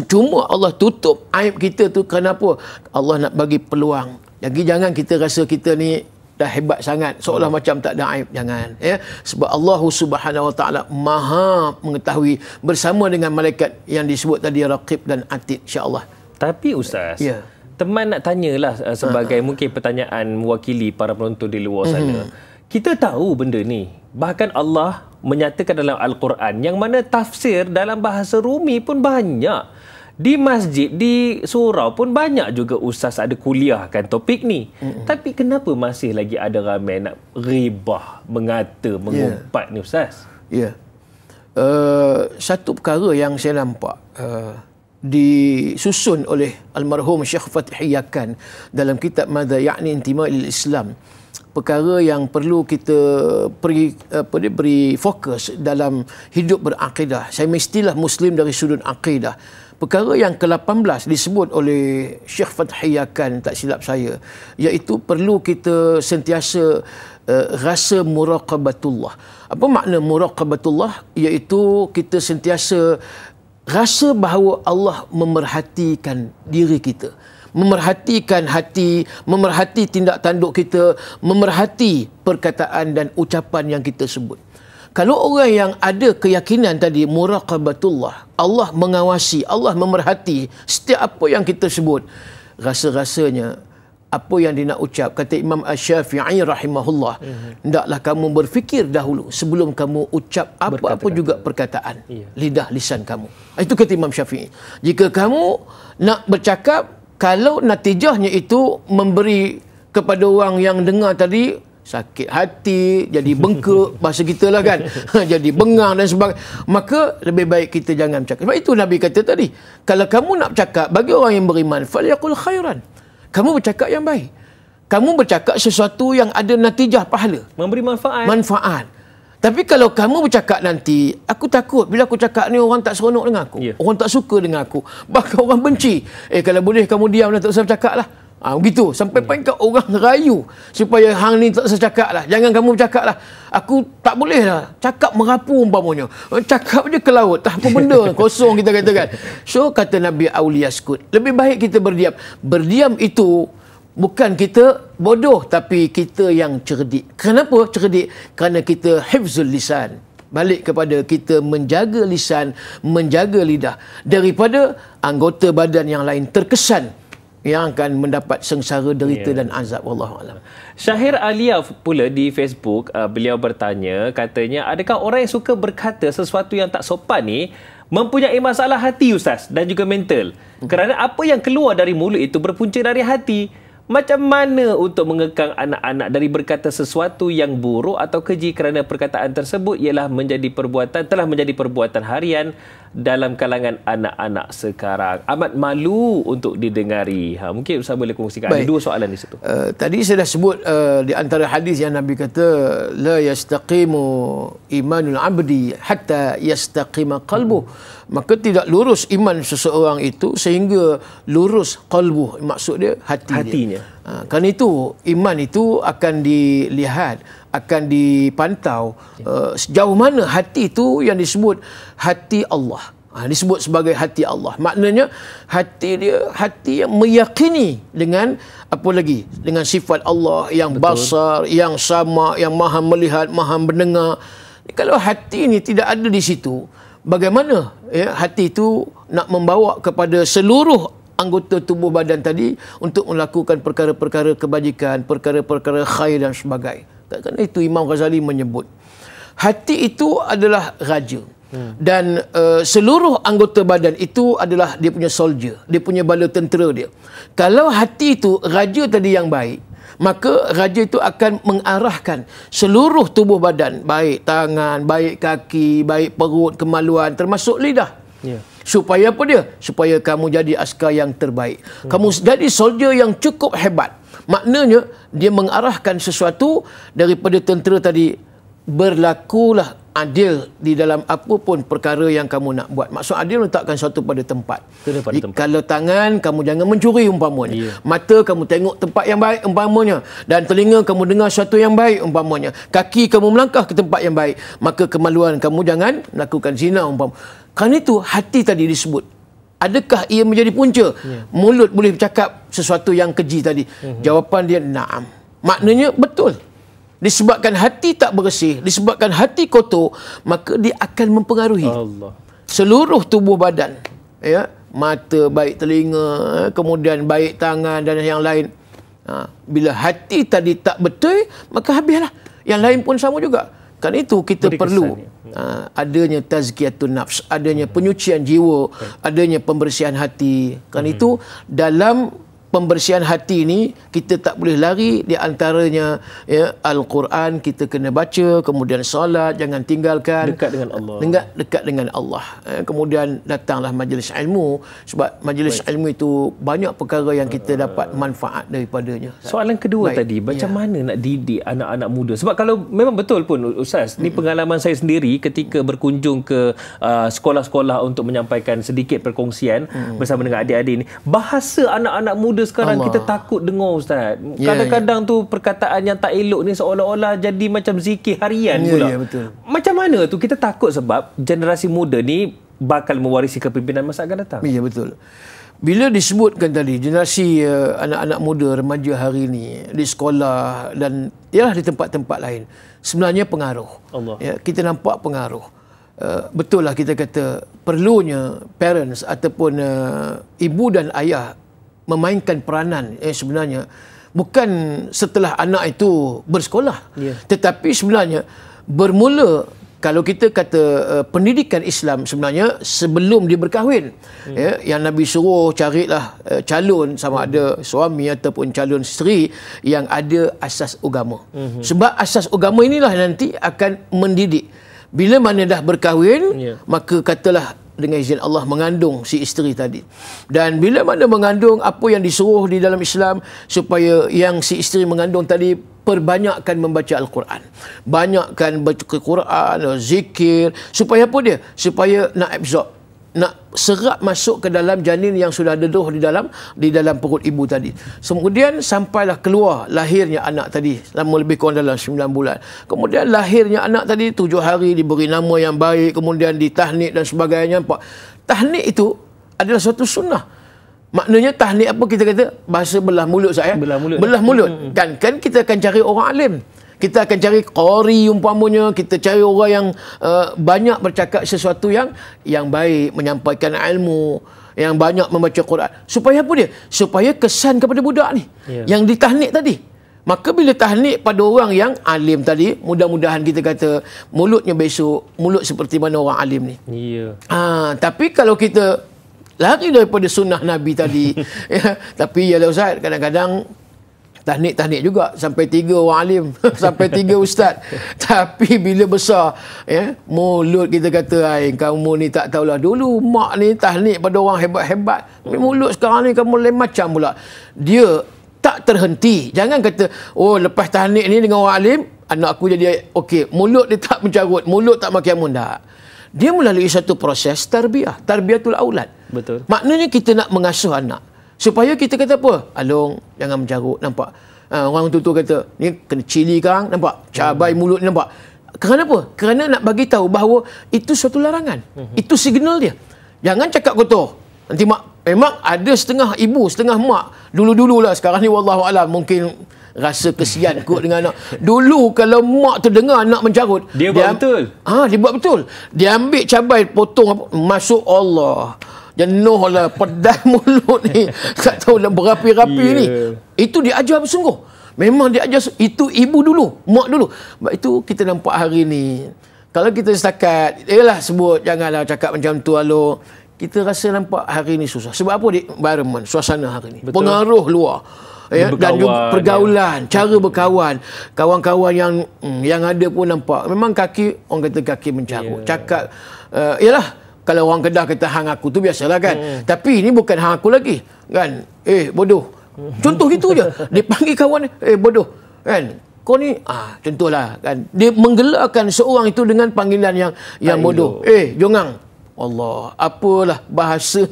Cuma Allah tutup aib kita tu kerana apa? Allah nak bagi peluang. Jadi jangan kita rasa kita ni dah hebat sangat, seolah macam tak ada aib. Jangan, ya. Sebab Allah Subhanahu Wa Taala Maha mengetahui bersama dengan malaikat yang disebut tadi Raqib dan Atid, insya-Allah. Tapi Ustaz, teman nak tanyalah sebagai mungkin pertanyaan mewakili para penonton di luar sana. Kita tahu benda ni. Bahkan Allah menyatakan dalam Al-Quran yang mana tafsir dalam bahasa Rumi pun banyak. Di masjid, di surau pun banyak juga ustaz ada kuliahkan topik ni. Tapi kenapa masih lagi ada ramai nak ghibah, mengata, mengumpat ni ustaz? Ya. Satu perkara yang saya nampak disusun oleh almarhum Syekh Fatih Yakan dalam kitab Madza Ya'ni Intima'il Islam. Perkara yang perlu kita beri fokus dalam hidup berakidah. Saya mestilah Muslim dari sudut akidah. Perkara yang ke-18 disebut oleh Syekh Fatih Yakan, tak silap saya, iaitu perlu kita sentiasa rasa muraqabatullah. Apa makna muraqabatullah? Iaitu kita sentiasa rasa bahawa Allah memerhatikan diri kita. Memerhatikan hati, memerhati tindak tanduk kita, memerhati perkataan dan ucapan yang kita sebut. Kalau orang yang ada keyakinan tadi, muraqabatullah, Allah mengawasi, Allah memerhati setiap apa yang kita sebut, rasa-rasanya apa yang dia nak ucap, kata Imam Asy-Syafi'i rahimahullah, hendaklah kamu berfikir dahulu sebelum kamu ucap apa-apa juga perkataan, lidah lisan kamu. Itu kata Imam Syafi'i. Jika kamu nak bercakap, kalau natijahnya itu memberi kepada orang yang dengar tadi sakit hati, jadi bengkak, bahasa kita lah kan, jadi bengang dan sebagainya, maka lebih baik kita jangan bercakap. Sebab itu Nabi kata tadi, kalau kamu nak bercakap bagi orang yang beriman, falyaqul khairan. Kamu bercakap yang baik. Kamu bercakap sesuatu yang ada natijah pahala, memberi manfaat. Tapi kalau kamu bercakap nanti, aku takut bila aku cakap ni orang tak seronok dengan aku. Orang tak suka dengan aku. Bahkan orang benci. Kalau boleh kamu diam dan tak usah bercakap lah. Begitu. Sampai peringkat orang rayu supaya hang ni tak usah cakap lah. Jangan kamu bercakap lah. Aku tak boleh lah. Cakap merapu umpamanya. Cakap je ke laut. Tak apa benda. Kosong kita katakan. So kata Nabi Aulia Skut, lebih baik kita berdiam. Berdiam itu bukan kita bodoh, tapi kita yang cerdik. Kenapa cerdik? Kerana kita hifzul lisan. Balik kepada kita menjaga lisan, menjaga lidah daripada anggota badan yang lain terkesan yang akan mendapat sengsara, derita dan azab. Wallahu a'lam. Syahir Alia pula di Facebook, beliau bertanya, katanya, adakah orang yang suka berkata sesuatu yang tak sopan ni mempunyai masalah hati ustaz dan juga mental? Kerana apa yang keluar dari mulut itu berpunca dari hati. Macam mana untuk mengekang anak-anak dari berkata sesuatu yang buruk atau keji, kerana perkataan tersebut telah menjadi perbuatan harian dalam kalangan anak-anak sekarang. Amat malu untuk didengari. Mungkin Ustaz boleh kongsikan. Ada dua soalan di situ. Tadi saya dah sebut di antara hadis yang Nabi kata, la yastaqimu imanul abdi hatta yastaqima qalbuh. Maka tidak lurus iman seseorang itu sehingga lurus qalbuh. Maksud dia hatinya. Kerana itu iman itu akan dilihat, akan dipantau sejauh mana hati itu yang disebut hati Allah. Disebut sebagai hati Allah. Maknanya hati dia hati yang meyakini dengan apa lagi? Dengan sifat Allah yang basar, yang sama, yang maha melihat, maha mendengar. Kalau hati ini tidak ada di situ, bagaimana hati itu nak membawa kepada seluruh anggota tubuh badan tadi untuk melakukan perkara-perkara kebajikan, perkara-perkara khair dan sebagainya. Kerana itu Imam Ghazali menyebut hati itu adalah raja. Dan seluruh anggota badan itu adalah dia punya soldier, dia punya bala tentera dia. Kalau hati itu raja tadi yang baik, maka raja itu akan mengarahkan seluruh tubuh badan, baik tangan, baik kaki, baik perut, kemaluan, termasuk lidah. Supaya apa dia? Supaya kamu jadi askar yang terbaik. Kamu jadi soldier yang cukup hebat. Maknanya dia mengarahkan sesuatu daripada tentera tadi berlakulah adil di dalam apa pun perkara yang kamu nak buat. Maksud adil letakkan sesuatu pada tempat. Kalau tangan, kamu jangan mencuri umpamanya. Mata, kamu tengok tempat yang baik umpamanya. Dan telinga, kamu dengar sesuatu yang baik umpamanya. Kaki, kamu melangkah ke tempat yang baik. Maka kemaluan, kamu jangan melakukan zina umpamanya. Kerana itu, hati tadi disebut. Adakah ia menjadi punca? Mulut boleh bercakap sesuatu yang keji tadi. Jawapan dia, na'am. Maknanya, betul. Disebabkan hati tak bersih, disebabkan hati kotor, maka dia akan mempengaruhi seluruh tubuh badan. Ya, mata, baik telinga, kemudian baik tangan dan yang lain. Bila hati tadi tak betul, maka habislah. Yang lain pun sama juga. Kan itu kita perlu adanya tazkiyatun nafs, adanya penyucian jiwa, adanya pembersihan hati. Kan itu dalam pembersihan hati ini kita tak boleh lari, di antaranya ya, Al-Quran kita kena baca, kemudian solat jangan tinggalkan, dekat dengan Allah, dekat dengan Allah. Kemudian datanglah majlis ilmu, sebab majlis ilmu itu banyak perkara yang kita dapat manfaat daripadanya. Soalan kedua tadi, macam mana nak didik anak-anak muda? Sebab kalau memang betul pun Ustaz, ni pengalaman saya sendiri ketika berkunjung ke sekolah-sekolah untuk menyampaikan sedikit perkongsian bersama dengan adik-adik ni, bahasa anak-anak muda sekarang kita takut dengar Ustaz. Kadang-kadang tu perkataan yang tak elok ni seolah-olah jadi macam zikir harian pula. Betul. Macam mana tu kita takut sebab generasi muda ni bakal mewarisi kepimpinan masa akan datang. Ya, betul. Bila disebutkan tadi generasi anak-anak muda remaja hari ini di sekolah dan ialah di tempat-tempat lain, sebenarnya pengaruh. Ya, kita nampak pengaruh. Betul lah kita kata perlunya parents ataupun ibu dan ayah memainkan peranan sebenarnya bukan setelah anak itu bersekolah, tetapi sebenarnya bermula, kalau kita kata pendidikan Islam sebenarnya sebelum dia berkahwin. Yang Nabi suruh carilah calon, sama ada suami ataupun calon isteri yang ada asas agama. Sebab asas agama inilah nanti akan mendidik. Bila mana dah berkahwin, maka katalah dengan izin Allah mengandung si isteri tadi. Dan bila mana mengandung, apa yang disuruh di dalam Islam supaya yang si isteri mengandung tadi perbanyakkan membaca Al-Quran. Banyakkan baca Quran, zikir, supaya apa dia? Supaya nak absorb, nak serap masuk ke dalam janin yang sudah deduh di dalam perut ibu tadi. Kemudian sampailah keluar lahirnya anak tadi, lama lebih kurang dalam 9 bulan. Kemudian lahirnya anak tadi 7 hari, diberi nama yang baik, kemudian ditahnik dan sebagainya. Tahnik itu adalah suatu sunnah. Maknanya tahnik apa kita kata? Bahasa belah mulut saya. Belah mulut. Kan kita akan cari orang alim. Kita akan cari qari umpamanya, kita cari orang yang banyak bercakap sesuatu yang baik, menyampaikan ilmu, yang banyak membaca Quran. Supaya apa dia? Supaya kesan kepada budak ni yang ditahnik tadi. Maka bila tahnik pada orang yang alim tadi, mudah-mudahan kita kata mulutnya besok mulut seperti mana orang alim ni. Tapi kalau kita lari daripada sunnah Nabi tadi, tapi ya Ustaz, kadang-kadang tahnik juga sampai 3 orang alim, sampai 3 ustaz. Tapi bila besar, mulut kita kata, kamu ni tak tahulah, dulu mak ni tahnik pada orang hebat-hebat, mulut sekarang ni kamu lain macam pula. Dia tak terhenti. Jangan kata, oh lepas tahnik ni dengan orang alim, anak aku jadi okey. Mulut dia tak mencarut, mulut tak makin amun. Tak. Dia melalui satu proses tarbiyatul aulad. Betul. Maknanya kita nak mengasuh anak. Supaya kita kata apa? Along, jangan mencarut, nampak? Orang tua kata, ni kena cili kang, nampak? Cabai mulut ni, nampak? Kerana apa? Kerana nak bagi tahu bahawa itu suatu larangan. Itu signal dia. Jangan cakap kotor. Nanti mak, memang ada setengah ibu, setengah mak. Dulu-dululah, sekarang ni wallahualam mungkin rasa kesian kot dengan anak. Dulu kalau mak tu dengar anak mencarut, dia buat betul. Dia buat betul. Dia ambil cabai, potong, masuk Allah. Jenuh lah, pedas mulut ni. Tak tahu dah berapi-rapi ni. Itu diajar bersungguh. Memang diajar. Itu ibu dulu, mak dulu. Sebab itu kita nampak hari ni, kalau kita setakat, sebut, janganlah cakap macam tu alo. Kita rasa nampak hari ni susah. Sebab apa? Environment, suasana hari ni. Betul. Pengaruh luar. Dan juga pergaulan, cara berkawan. Kawan-kawan yang ada pun nampak. Memang kaki, orang kata kaki mencarut. Cakap, kalau orang Kedah kata hang aku tu biasalah kan. Tapi ini bukan hang aku lagi. Kan? Bodoh. Contoh gitu je. Dia panggil kawan, bodoh. Kan? kau ni contohlah kan, dia menggelarkan seorang itu dengan panggilan yang bodoh. Jongang. Allah, apalah bahasa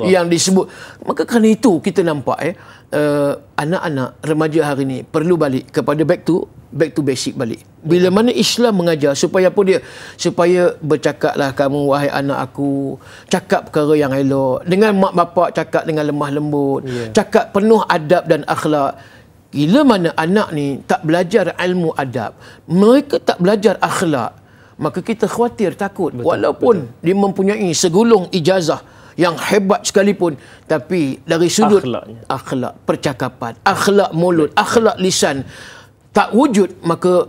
yang disebut. Maka kerana itu kita nampak anak-anak remaja hari ni perlu balik kepada back to basic balik. Bila mana Islam mengajar supaya apa dia? Supaya bercakaplah kamu wahai anak aku, cakap perkara yang elok, dengan mak bapak cakap dengan lemah lembut, cakap penuh adab dan akhlak. Bila mana anak ni tak belajar ilmu adab, mereka tak belajar akhlak, maka kita khawatir, takut. Walaupun dia mempunyai segulung ijazah yang hebat sekalipun, tapi dari sudut akhlak percakapan, akhlak mulut, akhlak lisan tak wujud, maka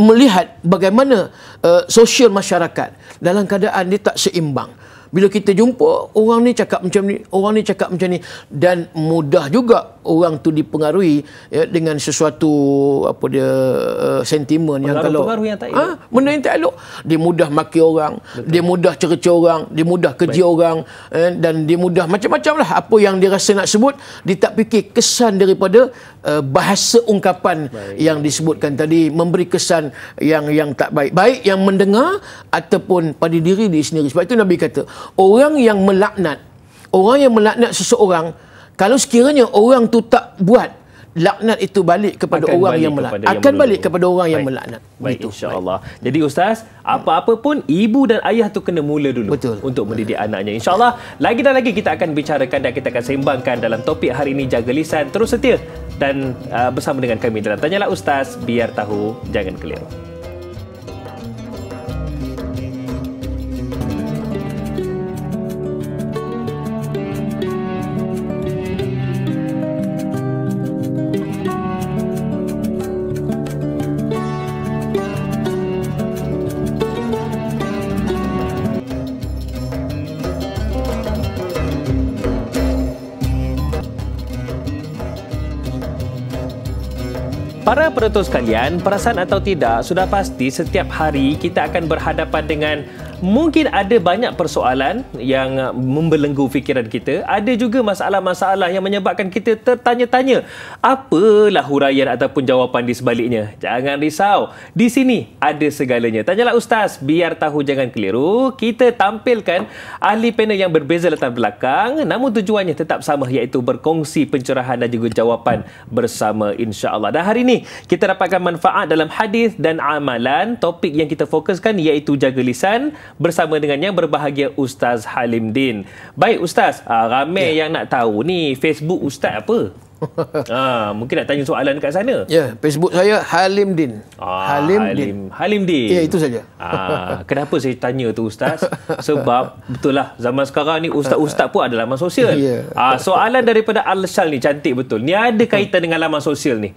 melihat bagaimana sosial masyarakat dalam keadaan dia tak seimbang. Bila kita jumpa orang ni cakap macam ni, orang ni cakap macam ni, dan mudah juga orang tu dipengaruhi dengan sesuatu sentimen yang kalau yang tak elok. Benda yang tak elok, dia mudah maki orang, dia mudah cerca orang, dia mudah keji orang, dan dia mudah macam-macam lah apa yang dia rasa nak sebut. Dia tak fikir kesan daripada bahasa ungkapan yang disebutkan tadi, memberi kesan yang tak baik, baik yang mendengar ataupun pada diri dia sendiri. Sebab itu Nabi kata, orang yang melaknat seseorang, kalau sekiranya orang tu tak buat, laknat itu balik kepada orang yang melaknat. Akan balik kepada orang yang melaknat. Baik, insya-Allah. Jadi Ustaz, apa-apa pun ibu dan ayah tu kena mula dulu untuk mendidik anaknya. Insya-Allah, lagi dan lagi kita akan bicarakan dan kita akan sembangkan dalam topik hari ini, jaga lisan. Terus setia dan bersama dengan kami dalam Tanyalah Ustaz, biar tahu jangan keliru. Para penonton sekalian, perasan atau tidak, sudah pasti setiap hari kita akan berhadapan dengan mungkin ada banyak persoalan yang membelenggu fikiran kita. Ada juga masalah-masalah yang menyebabkan kita tertanya-tanya, apalah huraian ataupun jawapan di sebaliknya. Jangan risau, di sini ada segalanya. Tanyalah Ustaz, biar tahu jangan keliru. Kita tampilkan ahli panel yang berbeza latar belakang, namun tujuannya tetap sama, iaitu berkongsi pencerahan dan juga jawapan bersama, insya-Allah. Dan hari ini kita dapatkan manfaat dalam hadis dan amalan. Topik yang kita fokuskan iaitu jaga lisan, bersama dengan yang berbahagia Ustaz Halim Din. Baik Ustaz, ramai yang nak tahu ni Facebook Ustaz apa? Mungkin nak tanya soalan dekat sana. Ya, Facebook saya Halim Din. Halim Din. Ya, itu saja. Kenapa saya tanya tu Ustaz? Sebab betul lah, zaman sekarang ni ustaz-ustaz pun ada laman sosial. Soalan daripada Al-Shal ni cantik betul. Ni ada kaitan dengan laman sosial ni.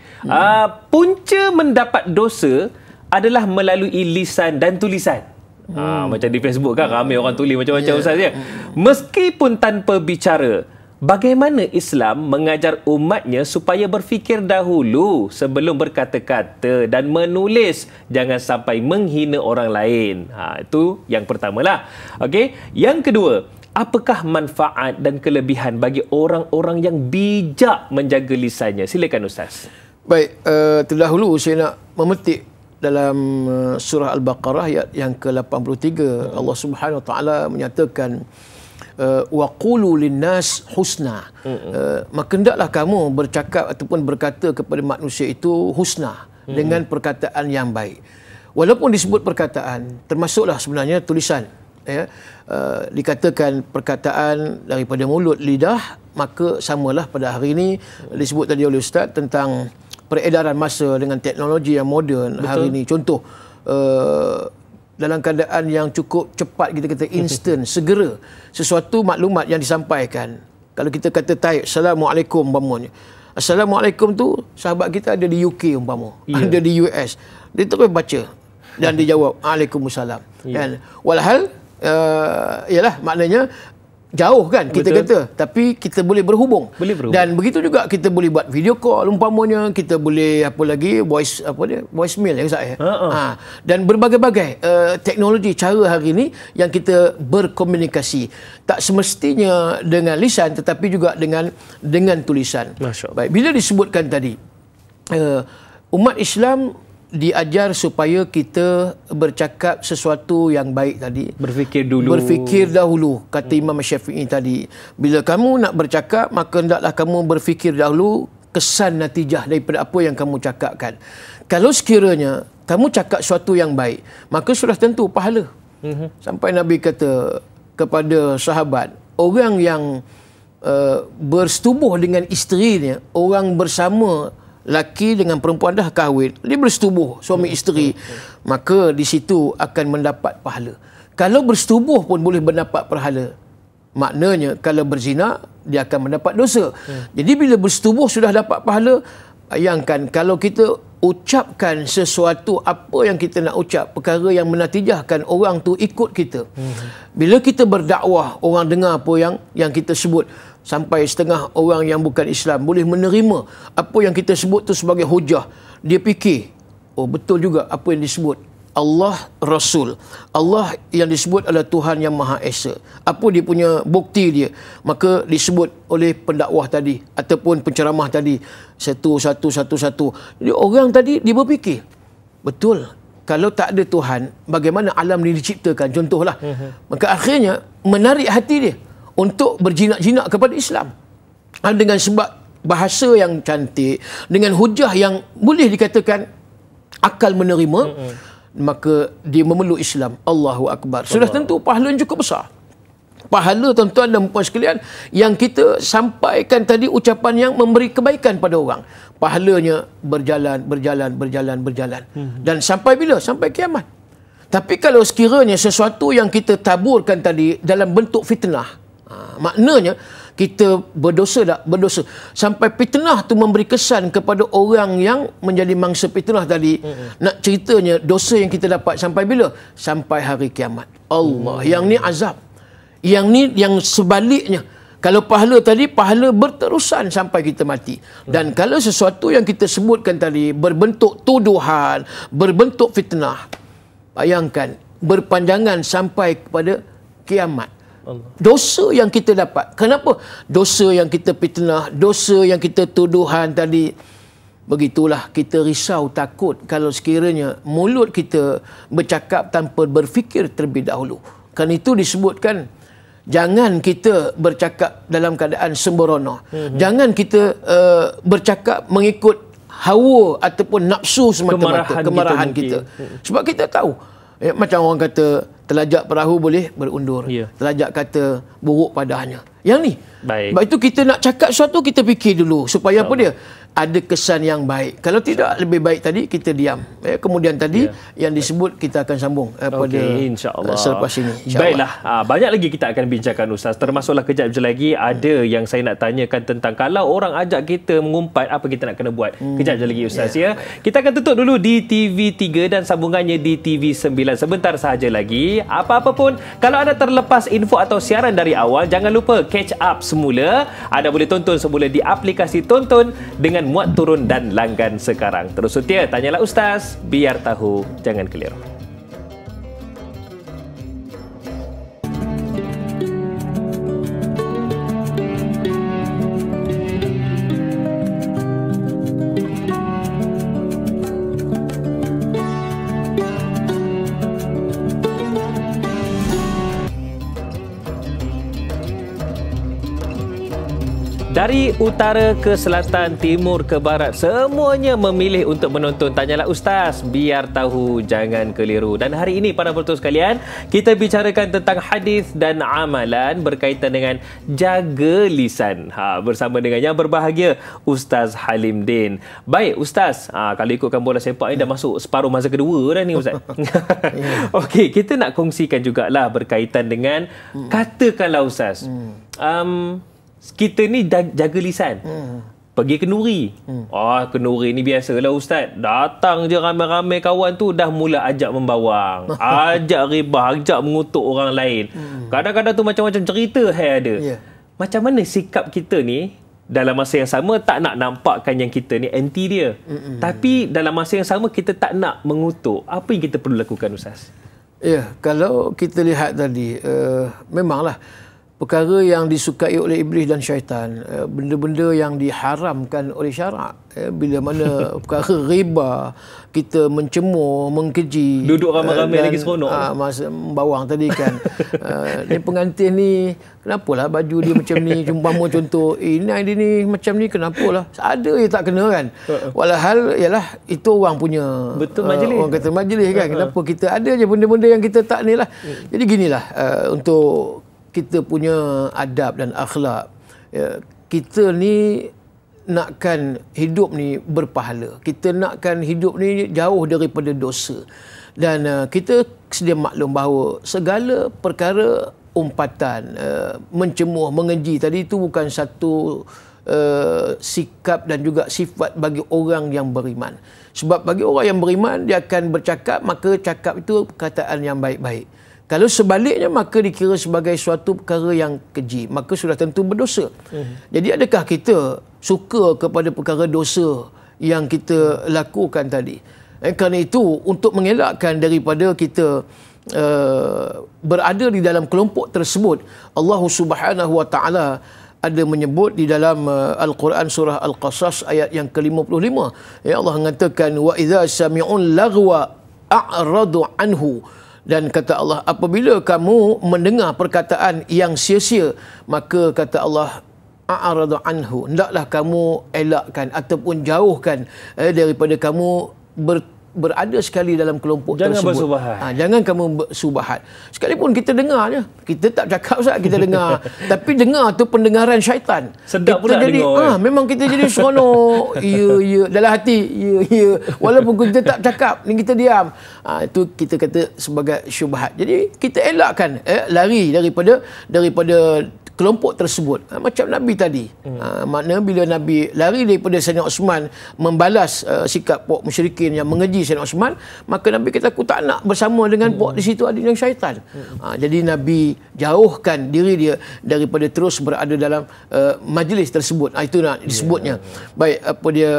Punca mendapat dosa adalah melalui lisan dan tulisan. Macam di Facebook kan, ramai orang tulis macam-macam Ustaz ya. Meskipun tanpa bicara, bagaimana Islam mengajar umatnya supaya berfikir dahulu sebelum berkata-kata dan menulis, jangan sampai menghina orang lain. Itu yang pertamalah. Okey, yang kedua, apakah manfaat dan kelebihan bagi orang-orang yang bijak menjaga lisannya? Silakan Ustaz. Baik, terdahulu saya nak memetik dalam surah Al-Baqarah ayat yang ke-83, Allah Subhanahu Wa Taala menyatakan wa qulu linnas husna. Maka hendaklah kamu bercakap ataupun berkata kepada manusia itu husna, dengan perkataan yang baik. Walaupun disebut perkataan, termasuklah sebenarnya tulisan. Dikatakan perkataan daripada mulut, lidah, maka samalah pada hari ini disebut tadi oleh Ustaz tentang peredaran masa dengan teknologi yang moden hari ini. Contoh, dalam keadaan yang cukup cepat, kita kata instant, segera, sesuatu maklumat yang disampaikan. Kalau kita kata type Assalamualaikum umpamanya, Assalamualaikum tu sahabat kita ada di UK umpama, ada di US, dia terus baca dan dia jawab Waalaikumsalam. Kan? Walhal ialah maknanya jauh kan kita kata, tapi kita boleh berhubung. Dan begitu juga kita boleh buat video call umpamanya, kita boleh apa lagi, voicemail ya Ustaz ya. Dan berbagai-bagai teknologi cara hari ini yang kita berkomunikasi, tak semestinya dengan lisan tetapi juga dengan tulisan. Baik, bila disebutkan tadi Umat Islam diajar supaya kita bercakap sesuatu yang baik tadi. Berfikir dulu. Berfikir dahulu. Kata Imam Syafi'i tadi. Bila kamu nak bercakap, maka hendaklah kamu berfikir dahulu kesan natijah daripada apa yang kamu cakapkan. Kalau sekiranya kamu cakap sesuatu yang baik, maka sudah tentu pahala. Sampai Nabi kata kepada sahabat, orang yang bersetubuh dengan isterinya, orang bersama laki dengan perempuan dah kahwin, dia bersetubuh suami isteri, maka di situ akan mendapat pahala. Kalau bersetubuh pun boleh mendapat pahala, maknanya kalau berzina dia akan mendapat dosa. Jadi bila bersetubuh sudah dapat pahala, bayangkan kalau kita ucapkan sesuatu apa yang kita nak ucap, perkara yang menatijahkan orang tu ikut kita. Bila kita berdakwah, orang dengar apa yang kita sebut, sampai setengah orang yang bukan Islam boleh menerima apa yang kita sebut tu sebagai hujah. Dia fikir, oh betul juga apa yang disebut. Allah Rasul. Allah yang disebut adalah Tuhan yang Maha Esa. Apa dia punya bukti dia? Maka disebut oleh pendakwah tadi ataupun penceramah tadi satu. Jadi orang tadi dia berfikir, betul, kalau tak ada Tuhan, bagaimana alam ini diciptakan? Contohlah. Maka akhirnya menarik hati dia untuk berjinak-jinak kepada Islam. Dengan sebab bahasa yang cantik, dengan hujah yang boleh dikatakan akal menerima, maka dia memeluk Islam. Allahu Akbar. Sudah tentu pahala yang cukup besar. Pahala, tuan-tuan dan puan sekalian, yang kita sampaikan tadi ucapan yang memberi kebaikan pada orang. Pahalanya berjalan. Dan sampai bila? Sampai kiamat. Tapi kalau sekiranya sesuatu yang kita taburkan tadi dalam bentuk fitnah, maknanya kita berdosa tak? Berdosa. Sampai fitnah tu memberi kesan kepada orang yang menjadi mangsa fitnah tadi. Nak ceritanya dosa yang kita dapat sampai bila? Sampai hari kiamat. Allah. Yang ni azab. Yang ni yang sebaliknya. Kalau pahala tadi, pahala berterusan sampai kita mati. Dan kalau sesuatu yang kita sebutkan tadi berbentuk tuduhan, berbentuk fitnah, bayangkan berpanjangan sampai kepada kiamat. Dosa yang kita dapat. Kenapa? Dosa yang kita fitnah, dosa yang kita tuduhan tadi. Begitulah kita risau, takut kalau sekiranya mulut kita bercakap tanpa berfikir terlebih dahulu. Kan itu disebutkan, jangan kita bercakap dalam keadaan sembrono. Jangan kita bercakap mengikut hawa ataupun nafsu semata-mata, kemarahan kita. Sebab kita tahu, macam orang kata, telajak perahu boleh berundur. Telajak kata buruk padanya. Yang ni. Baik. Sebab itu kita nak cakap sesuatu, kita fikir dulu. Supaya apa dia? Ada kesan yang baik. Kalau tidak, lebih baik tadi kita diam. Kemudian tadi yang disebut kita akan sambung pada selepas ini. Baiklah. Banyak lagi kita akan bincangkan, Ustaz. Termasuklah kejap lagi ada yang saya nak tanyakan tentang kalau orang ajak kita mengumpat, apa kita nak kena buat. Kejap lagi, Ustaz. Kita akan tutup dulu di TV3 dan sambungannya di TV9. Sebentar sahaja lagi. Apa-apa pun, kalau anda terlepas info atau siaran dari awal, jangan lupa catch up semula. Anda boleh tonton semula di aplikasi Tonton dengan muat turun dan langgan sekarang. Terus setia, tanyalah Ustaz, biar tahu, jangan keliru. Dari utara ke selatan, timur ke barat, semuanya memilih untuk menonton Tanyalah Ustaz, biar tahu, jangan keliru. Dan hari ini, para penonton sekalian, kita bicarakan tentang hadis dan amalan berkaitan dengan jaga lisan. Bersama dengan yang berbahagia, Ustaz Halim Din. Baik, Ustaz, kalau ikutkan bola sepak ni dah masuk separuh masa kedua dah ni, Ustaz. Okey, kita nak kongsikan jugalah berkaitan dengan, katakanlah Ustaz, kita ni jaga lisan. Pergi kenduri. Kenduri ni biasalah Ustaz. Datang je ramai-ramai kawan tu dah mula ajak membawang. Ajak ribah, ajak mengutuk orang lain. Kadang-kadang tu macam-macam cerita ada. Macam mana sikap kita ni dalam masa yang sama tak nak nampakkan yang kita ni anti dia. Tapi dalam masa yang sama kita tak nak mengutuk. Apa yang kita perlu lakukan, Ustaz? Ya, kalau kita lihat tadi, memanglah perkara yang disukai oleh iblis dan syaitan, benda-benda yang diharamkan oleh syarak. Bila mana perkara riba, kita mencemur, mengkeji, duduk ramai-ramai lagi seronok. Masa bawang tadi kan, ni pengantin ni kenapalah baju dia macam ni, umpama contoh, dia ni macam ni, kenapalah ada je tak kena kan. Walhal ialah itu orang punya, betul, majlis. Orang kata majlis kan. Kenapa kita ada je benda-benda yang kita tak ni lah. Jadi ginilah, untuk kita punya adab dan akhlak, kita ni nakkan hidup ni berpahala, kita nakkan hidup ni jauh daripada dosa, dan kita sedia maklum bahawa segala perkara umpatan, mencemooh, mengeji tadi itu bukan satu sikap dan juga sifat bagi orang yang beriman. Sebab bagi orang yang beriman, dia akan bercakap, maka cakap itu perkataan yang baik-baik. Kalau sebaliknya, maka dikira sebagai suatu perkara yang keji, maka sudah tentu berdosa. Jadi adakah kita suka kepada perkara dosa yang kita lakukan tadi? Kerana itu, untuk mengelakkan daripada kita berada di dalam kelompok tersebut, Allah Subhanahu Wa Taala ada menyebut di dalam Al-Quran surah Al-Qasas ayat yang ke-55. Allah mengatakan, wa idza sami'un lagwa a'radu anhu. Dan kata Allah, apabila kamu mendengar perkataan yang sia-sia, maka kata Allah, a'radu anhu, hendaklah kamu elakkan ataupun jauhkan daripada kamu berada sekali dalam kelompok jangan tersebut. Bersubahat. Jangan kamu bersubahat. Sekalipun kita dengar je, kita tak cakap Ustaz, kita dengar. Tapi dengar tu pendengaran syaitan. Sedap kita pula jadi, dengar. Memang kita jadi seronok. Ya, dalam hati, ya. Walaupun kita tak cakap, ni kita diam. Itu kita kata sebagai syubhat. Jadi kita elakkan lari daripada kelompok tersebut. Macam Nabi tadi. Makna bila Nabi lari daripada Sayyidina Osman membalas sikap puak musyrikin yang mengeji Sayyidina Osman, maka Nabi kata, aku tak nak bersama dengan puak di situ ada yang syaitan. Jadi Nabi jauhkan diri dia daripada terus berada dalam majlis tersebut. Itu nak disebutnya. Baik, apa dia,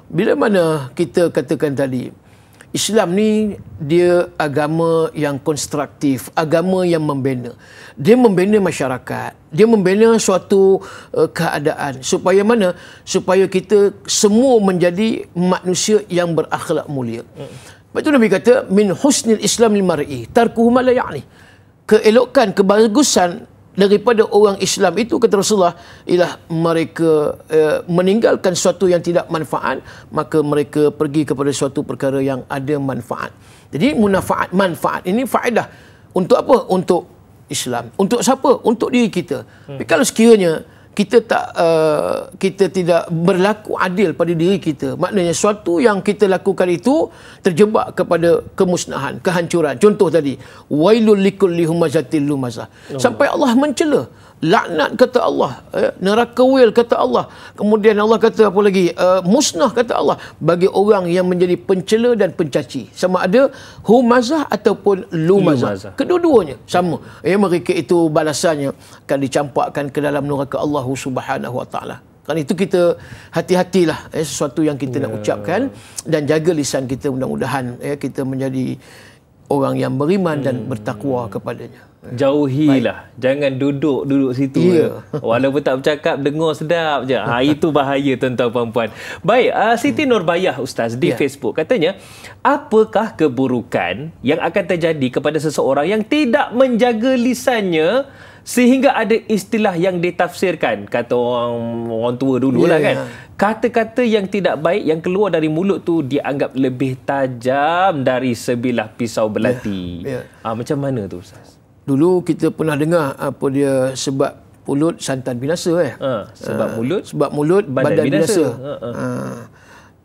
bila mana kita katakan tadi, Islam ni dia agama yang konstruktif, agama yang membina. Dia membina masyarakat, dia membina suatu keadaan supaya mana? Supaya kita semua menjadi manusia yang berakhlak mulia. Lepas tu Nabi kata, min husnil islamil mar'i tarkuhu ma la ya'ni. Keelokan, kebagusan daripada orang Islam itu, kata Rasulullah, ialah mereka meninggalkan sesuatu yang tidak manfaat, maka mereka pergi kepada suatu perkara yang ada manfaat. Jadi manfaat ini faedah untuk apa? Untuk Islam. Untuk siapa? Untuk diri kita. Tapi kalau sekiranya kita tidak berlaku adil pada diri kita, maknanya sesuatu yang kita lakukan itu terjebak kepada kemusnahan, kehancuran. Contoh tadi, wailul likulli humazatil lumazah. Sampai Allah mencela, laknat kata Allah, neraka wil kata Allah. Kemudian Allah kata apa lagi? Musnah kata Allah bagi orang yang menjadi pencela dan pencaci. Sama ada humazah ataupun lumazah. Kedua-duanya sama. Mereka itu balasannya akan dicampakkan ke dalam neraka Allah Subhanahu Wa Taala. Kerana itu kita hati-hatilah sesuatu yang kita nak ucapkan, dan jaga lisan kita, mudah-mudahan kita menjadi orang yang beriman dan bertakwa kepadanya. Jauhilah. Jangan duduk situ. Walaupun tak bercakap, dengar sedap je. Itu bahaya, tuan-tuan puan-puan. Baik, Siti Nurbayah Ustaz di Facebook katanya, apakah keburukan yang akan terjadi kepada seseorang yang tidak menjaga lisannya sehingga ada istilah yang ditafsirkan, kata orang tua dululah kan. Kata-kata yang tidak baik yang keluar dari mulut tu dianggap lebih tajam dari sebilah pisau belati. Macam mana tu Ustaz? Dulu kita pernah dengar apa dia, sebab mulut santan binasa sebab mulut badan binasa.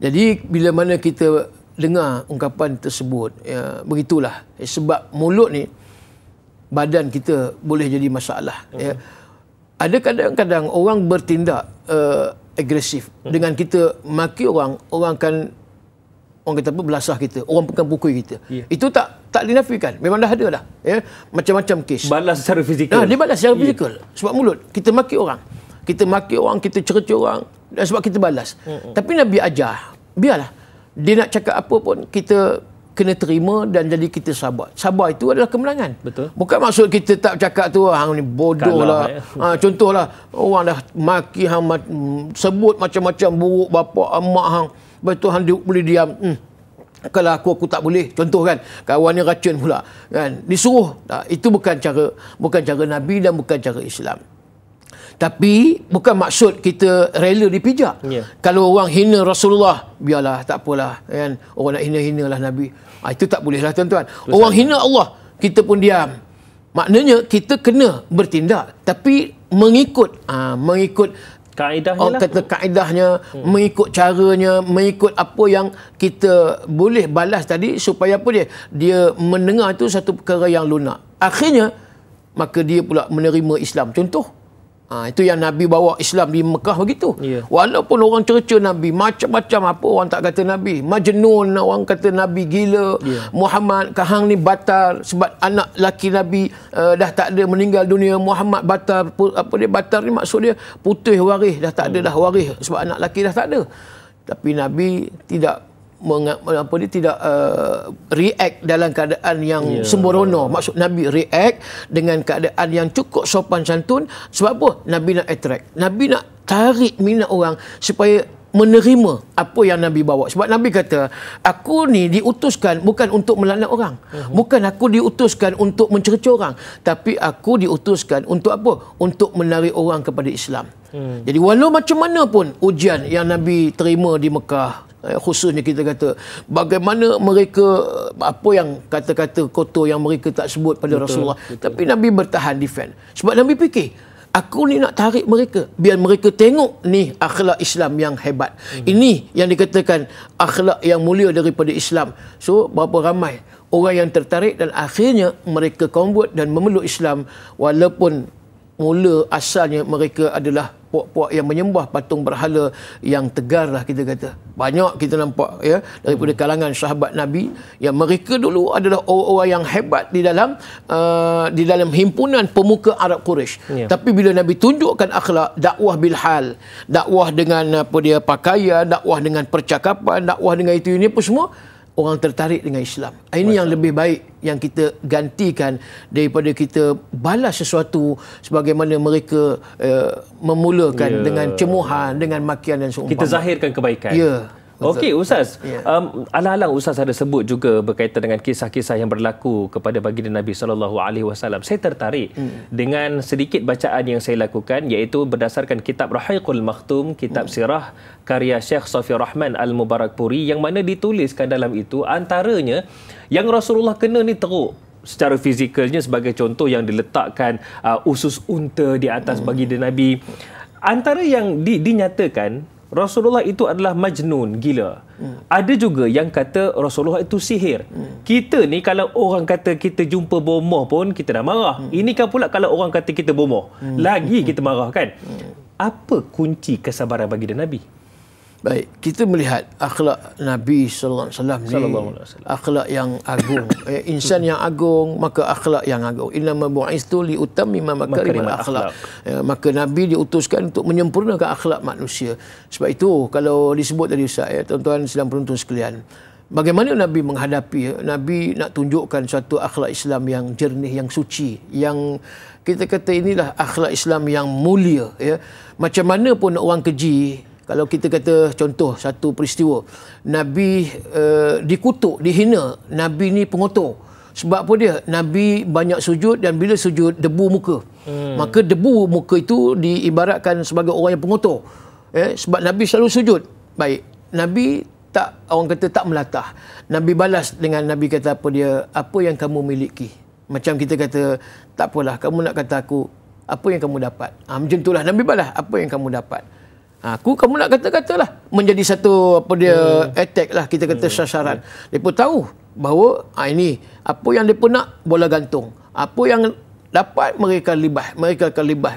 Jadi bila mana kita dengar ungkapan tersebut, begitulah, sebab mulut ni badan kita boleh jadi masalah. Ada kadang-kadang orang bertindak agresif dengan kita maki orang akan, orang kata apa, belasah kita, orang pegang pukul kita. Itu tak dinafikan, memang dah ada dah. Macam-macam kes. Balas secara fizikal. Dia balas secara fizikal. Sebab mulut. Kita maki orang, kita cerca orang, dan sebab kita balas. Tapi Nabi ajar, biarlah dia nak cakap apa pun, kita kena terima dan jadi kita sabar. Sabar itu adalah kemenangan. Betul. Bukan maksud kita tak cakap tu hang ni bodoh lah. Contohlah orang dah maki hang sebut macam-macam buruk bapa mak hang. Betul hang boleh diam. Kalau aku tak boleh. Contoh kan, kawan ni racun pula kan. Disuruh. Itu bukan cara Nabi dan bukan cara Islam. Tapi bukan maksud kita rela dipijak. Kalau orang hina Rasulullah, biarlah, tak apalah kan. Orang nak hina-hinalah Nabi. Itu tak bolehlah tuan-tuan. Orang hina Allah, kita pun diam. Maknanya kita kena bertindak, tapi mengikut kaedahnya lah. Kata kaedahnya, mengikut caranya, mengikut apa yang kita boleh balas tadi, supaya apa dia mendengar itu satu perkara yang lunak. Akhirnya maka dia pula menerima Islam. Contoh, itu yang Nabi bawa Islam di Mekah begitu. Walaupun orang cerca Nabi macam-macam, apa orang tak kata Nabi majnun, orang kata Nabi gila, Muhammad kahang ni batal sebab anak laki Nabi dah tak ada, meninggal dunia. Muhammad batal. Apa dia batal ni, maksud dia putih waris, dah tak ada dah waris sebab anak laki dah tak ada. Tapi Nabi tidak react dalam keadaan yang sembrono. Maksud Nabi react dengan keadaan yang cukup sopan santun. Sebab apa? Nabi nak attract. Nabi nak tarik minat orang supaya menerima apa yang Nabi bawa. Sebab Nabi kata, aku ni diutuskan bukan untuk melaknat orang. Bukan aku diutuskan untuk mencerca orang. Tapi aku diutuskan untuk apa? Untuk menarik orang kepada Islam. Jadi walau macam mana pun ujian yang Nabi terima di Mekah, khususnya kita kata bagaimana mereka, apa yang kata-kata kotor yang mereka tak sebut pada Rasulullah. Tapi Nabi bertahan, defend. Sebab Nabi fikir, aku ni nak tarik mereka biar mereka tengok ni akhlak Islam yang hebat. Ini yang dikatakan akhlak yang mulia daripada Islam. So berapa ramai orang yang tertarik dan akhirnya mereka convert dan memeluk Islam, walaupun mula asalnya mereka adalah puak-puak yang menyembah patung berhala yang tegar lah kita kata. Banyak kita nampak ya daripada kalangan sahabat Nabi yang mereka dulu adalah orang-orang yang hebat di dalam himpunan pemuka Arab Quraisy. Tapi bila Nabi tunjukkan akhlak, dakwah bil hal, dakwah dengan apa dia pakaian, dakwah dengan percakapan, dakwah dengan itu ini apa semua, orang tertarik dengan Islam. Ini yang lebih baik yang kita gantikan daripada kita balas sesuatu sebagaimana mereka memulakan dengan cemuhan, dengan makian dan seumpama. Kita zahirkan kebaikan. Okey Ustaz, alang-alang Ustaz ada sebut juga berkaitan dengan kisah-kisah yang berlaku kepada baginda Nabi SAW. Saya tertarik dengan sedikit bacaan yang saya lakukan, iaitu berdasarkan kitab Rahiqul Makhtum, kitab sirah karya Syekh Safi Rahman Al-Mubarakpuri, yang mana dituliskan dalam itu antaranya yang Rasulullah kena ni teruk secara fizikalnya, sebagai contoh yang diletakkan usus unta di atas baginda Nabi. Antara yang dinyatakan Rasulullah itu adalah majnun, gila. Ada juga yang kata Rasulullah itu sihir. Kita ni kalau orang kata kita jumpa bomoh pun kita dah marah. Ini kan pula kalau orang kata kita bomoh, lagi kita marah kan. Apa kunci kesabaran baginda Nabi? Baik, kita melihat akhlak Nabi sallallahu alaihi wasallam ni akhlak yang agung. Insan yang agung, maka akhlak yang agung. Innama bu'istu li utammima makarimal akhlak. Maka Nabi diutuskan untuk menyempurnakan akhlak manusia. Sebab itu kalau disebut tadi Ustaz, tuan-tuan sedang penonton sekalian, bagaimana Nabi menghadapi, Nabi nak tunjukkan satu akhlak Islam yang jernih, yang suci, yang kita kata inilah akhlak Islam yang mulia. Macam mana pun orang keji, kalau kita kata contoh satu peristiwa, Nabi dikutuk, dihina, Nabi ni pengotor. Sebab apa dia? Nabi banyak sujud, dan bila sujud debu muka. Maka debu muka itu diibaratkan sebagai orang yang pengotor. Sebab Nabi selalu sujud. Baik, Nabi tak, orang kata tak melatah. Nabi balas dengan Nabi kata apa dia? Apa yang kamu miliki? Macam kita kata, tak apalah, kamu nak kata aku, apa yang kamu dapat? Macam itulah Nabi balas, apa yang kamu dapat? Kamu nak kata-katalah, menjadi satu apa dia attack lah, kita kata sasaran. Mereka tahu bahawa ini apa yang mereka nak, bola gantung. Apa yang dapat mereka libah, mereka akan libah.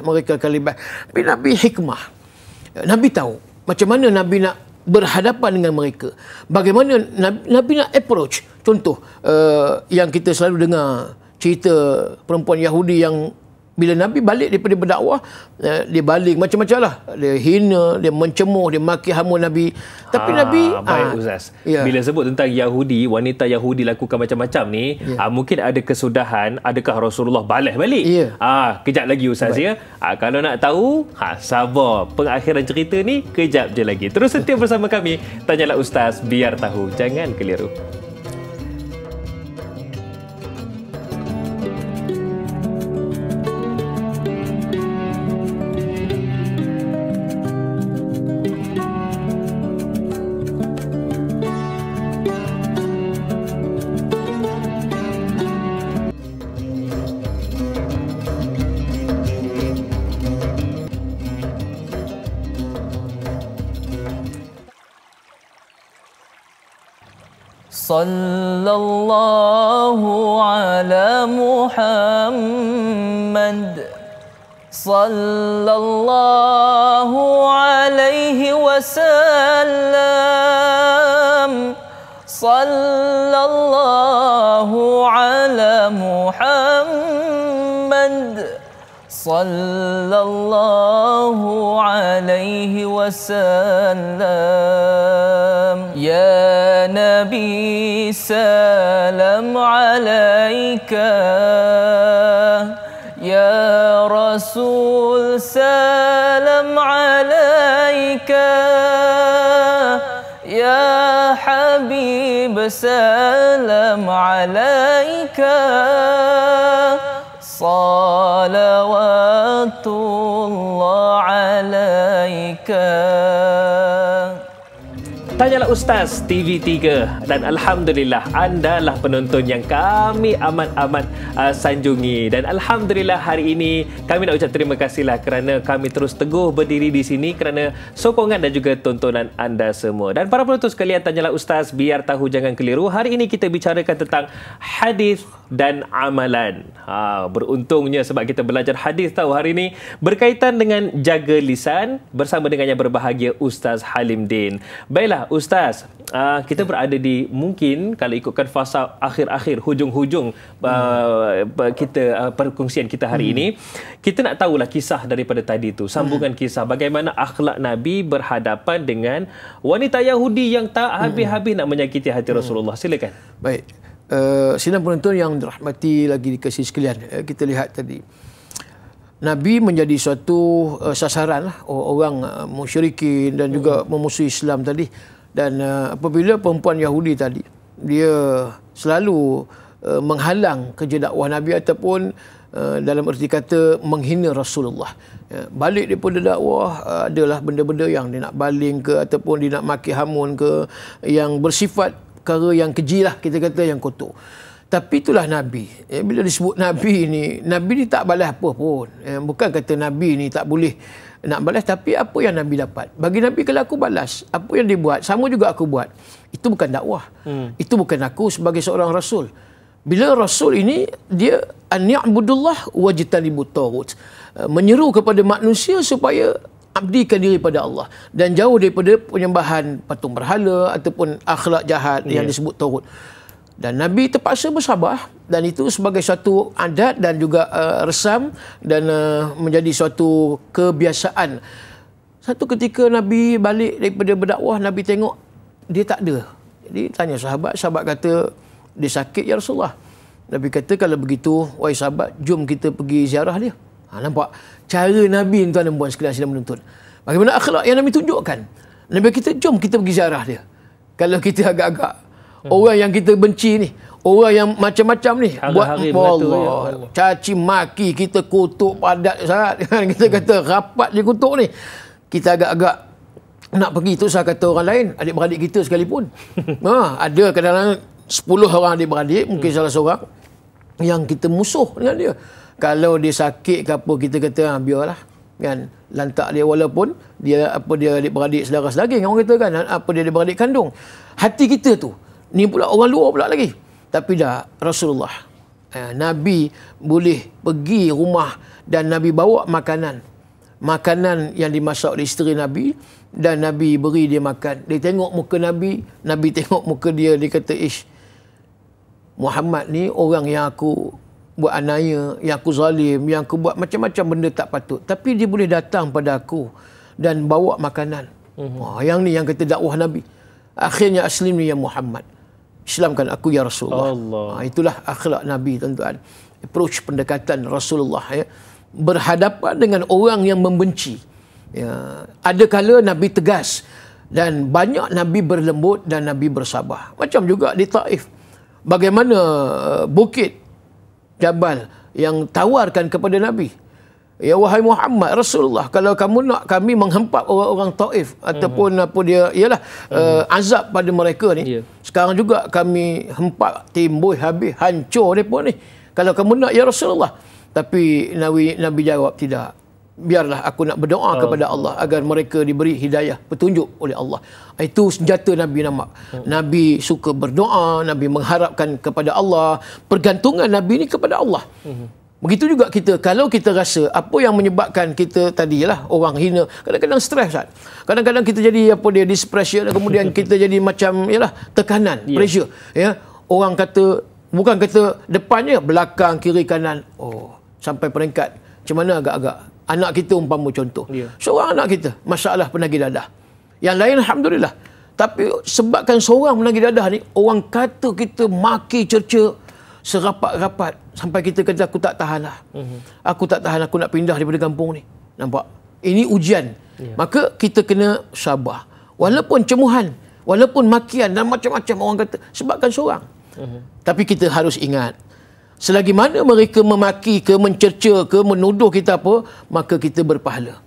Tapi Nabi hikmah. Nabi tahu macam mana Nabi nak berhadapan dengan mereka. Bagaimana Nabi nak approach. Contoh yang kita selalu dengar cerita perempuan Yahudi yang Bila Nabi balik daripada berdakwah, dia baling macam-macam lah. Dia hina, dia mencemuh, dia maki hamun Nabi. Tapi Nabi... Baik Ustaz. Bila sebut tentang Yahudi, wanita Yahudi lakukan macam-macam ni, mungkin ada kesudahan, adakah Rasulullah balas balik? Kejap lagi Ustaz ya. Kalau nak tahu, sabar. Pengakhiran cerita ni, kejap je lagi. Terus setia bersama kami. Tanyalah Ustaz, biar tahu. Jangan keliru. Sallallahu ala Muhammad Sallallahu alaihi wasallam Sallallahu ala Muhammad Sallallahu alaihi wasallam Ya Nabi salam alaika Ya Rasul salam alaika Ya Habib salam alaika Salawatullah alaika. Tanyalah Ustaz TV3 dan Alhamdulillah andalah penonton yang kami amat-amat sanjungi dan Alhamdulillah hari ini kami nak ucap terima kasihlah kerana kami terus teguh berdiri di sini kerana sokongan dan juga tontonan anda semua. Dan para penonton sekalian, Tanyalah Ustaz, biar tahu jangan keliru. Hari ini kita bicarakan tentang hadis dan amalan. Beruntungnya sebab kita belajar hadis tahu hari ini berkaitan dengan jaga lisan bersama dengan yang berbahagia Ustaz Halim Din. Baiklah Ustaz, kita berada di mungkin kalau ikutkan fasa akhir-akhir hujung-hujung kita perkongsian kita hari ini, kita nak tahulah kisah daripada tadi tu, sambungan kisah bagaimana akhlak Nabi berhadapan dengan wanita Yahudi yang tak habis-habis nak menyakiti hati Rasulullah. Silakan. Baik. Sidang penonton yang dirahmati lagi dikasihi sekalian, kita lihat tadi Nabi menjadi suatu sasaran lah, orang musyrikin dan juga memusuhi Islam tadi. Dan apabila perempuan Yahudi tadi, dia selalu menghalang kerja dakwah Nabi ataupun dalam erti kata menghina Rasulullah. Balik daripada dakwah adalah benda-benda yang dia nak baling ke ataupun dia nak maki hamun ke, yang bersifat perkara yang keji lah, kita kata yang kotor. Tapi itulah Nabi. Bila disebut Nabi ni tak balas apa pun. Bukan kata Nabi ni tak boleh nak balas, tapi apa yang Nabi dapat. Bagi Nabi, kalau aku balas, apa yang dia buat, sama juga aku buat. Itu bukan dakwah. Itu bukan aku sebagai seorang Rasul. Bila Rasul ini, dia an-ni'budullah wajtanibut taghut. Menyeru kepada manusia supaya abdikan diri pada Allah dan jauh daripada penyembahan patung berhala ataupun akhlak jahat yang disebut taghut. Dan Nabi terpaksa bersabar, dan itu sebagai suatu adat dan juga resam dan menjadi suatu kebiasaan. Satu ketika Nabi balik daripada berdakwah, Nabi tengok dia tak ada. Jadi tanya sahabat, sahabat kata dia sakit ya Rasulullah. Nabi kata kalau begitu wahai sahabat, jom kita pergi ziarah dia. Nampak cara Nabi, tuan dan puan sekalian sedang menuntut. Bagaimana akhlak yang Nabi tunjukkan. Nabi kita jom kita pergi ziarah dia. Kalau kita agak-agak orang yang kita benci ni, orang yang macam-macam ni, buat Allah, caci maki, kita kutuk padat sangat. Kita kata rapat je kutuk ni. Kita agak-agak nak pergi tu, saya kata orang lain, adik-beradik kita sekalipun. Ada kadang-kadang 10 orang adik-beradik, mungkin salah seorang yang kita musuh dengan dia. Kalau dia sakit ke apa, kita kata biarlah kan, lantak dia, walaupun dia dia adik-beradik saudara sedaging, orang kata kan, apa dia adik-beradik kandung. Hati kita tu ni pula orang luar pula lagi. Tapi dah Rasulullah, Nabi boleh pergi rumah dan Nabi bawa makanan yang dimasak oleh isteri Nabi, dan Nabi beri dia makan. Dia tengok muka Nabi, Nabi tengok muka dia, dia kata, Muhammad ni orang yang aku buat anaya, yang aku zalim, yang aku buat macam-macam benda tak patut. Tapi dia boleh datang pada aku dan bawa makanan. Yang ni yang kata dakwah Nabi. Akhirnya aslimni ya Muhammad. Islamkan aku ya Rasulullah. Itulah akhlak Nabi, tuan-tuan. Approach pendekatan Rasulullah, ya. Berhadapan dengan orang yang membenci. Ya. Ada kala Nabi tegas dan banyak Nabi berlembut dan Nabi bersabar. Macam juga di Taif. Bagaimana bukit Jabal yang tawarkan kepada Nabi. Ya wahai Muhammad, Rasulullah, kalau kamu nak kami menghempap orang-orang Taif ataupun apa dia, ialah azab pada mereka ni. Sekarang juga kami hempap, timbul, habis, hancur mereka ni. Kalau kamu nak ya Rasulullah. Tapi Nabi jawab tidak. Biarlah aku nak berdoa kepada Allah agar mereka diberi hidayah, petunjuk oleh Allah. Itu senjata Nabi nampak. Nabi suka berdoa, Nabi mengharapkan kepada Allah. Pergantungan Nabi ni kepada Allah. Begitu juga kita, kalau kita rasa apa yang menyebabkan kita tadi lah orang hina, kadang-kadang stres kan. Kadang-kadang kita jadi apa dia depression, kemudian kita jadi macam yalah tekanan, pressure, ya. Orang kata bukan kata depannya, belakang, kiri, kanan. Sampai peringkat macam mana agak-agak anak kita umpama contoh. Seorang anak kita masalah penagih dadah. Yang lain alhamdulillah. Tapi sebabkan seorang penagih dadah ni, orang kata kita maki cerca serapat-rapat sampai kita kata aku tak tahan lah. Aku tak tahan, aku nak pindah daripada kampung ni. Nampak? Ini ujian. Maka kita kena sabar. Walaupun cemuhan, walaupun makian dan macam-macam orang kata, sebabkan seorang. Tapi kita harus ingat, selagi mana mereka memaki ke, mencerca ke, menuduh kita apa, maka kita berpahala.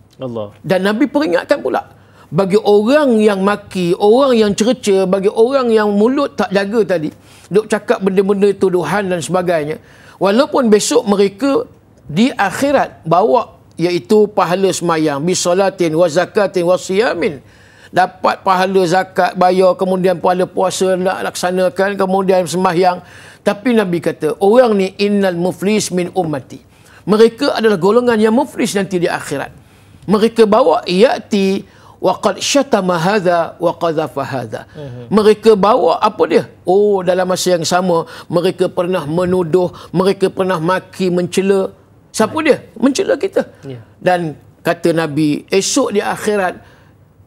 Dan Nabi peringatkan pula, bagi orang yang maki, orang yang cerca, bagi orang yang mulut tak jaga tadi, duk cakap benda-benda tuduhan dan sebagainya, walaupun besok mereka di akhirat bawa iaitu pahala semayang, bisolatin wa zakatin wa siyamin, dapat pahala zakat, bayar, kemudian pahala puasa nak laksanakan, kemudian sembahyang. Tapi Nabi kata, orang ni innal muflis min ummati. Mereka adalah golongan yang muflis nanti di akhirat. Mereka bawa ya'ti wa qad syatama hadha wa qadhafa hadha. Mereka bawa apa dia? Dalam masa yang sama mereka pernah menuduh, mereka pernah maki, mencela. Siapa dia? Mencela kita. Dan kata Nabi, esok di akhirat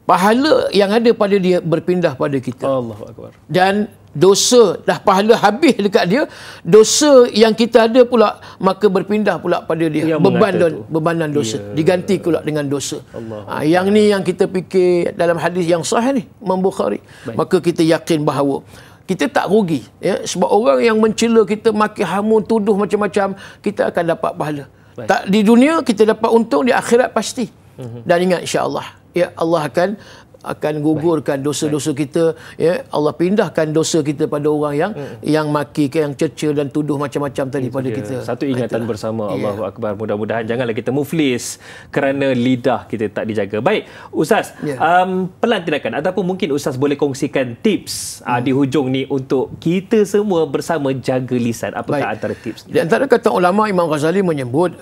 pahala yang ada pada dia berpindah pada kita. Allahu akbar. Dan dosa dah pahala habis dekat dia, dosa yang kita ada pula maka berpindah pula pada dia, bebanan dosa diganti pula dengan dosa. Yang ni yang kita fikir dalam hadis yang sahih ni, Imam Bukhari. Maka kita yakin bahawa kita tak rugi, ya, sebab orang yang mencela kita, maki, hamun, tuduh macam-macam, kita akan dapat pahala. Tak di dunia kita dapat untung, di akhirat pasti. Dan ingat insya-Allah, ya, Allah akan gugurkan dosa-dosa kita, ya. Allah pindahkan dosa kita pada orang yang maki, yang cerca dan tuduh macam-macam tadi pada kita. Satu ingatan bersama. Allahu akbar. Mudah-mudahan janganlah kita muflis kerana lidah kita tak dijaga. Baik, Ustaz, pelan tindakan ataupun mungkin Ustaz boleh kongsikan tips di hujung ni untuk kita semua bersama jaga lisan. Apakah antara tips? Di antara kata ulama, Imam Ghazali menyebut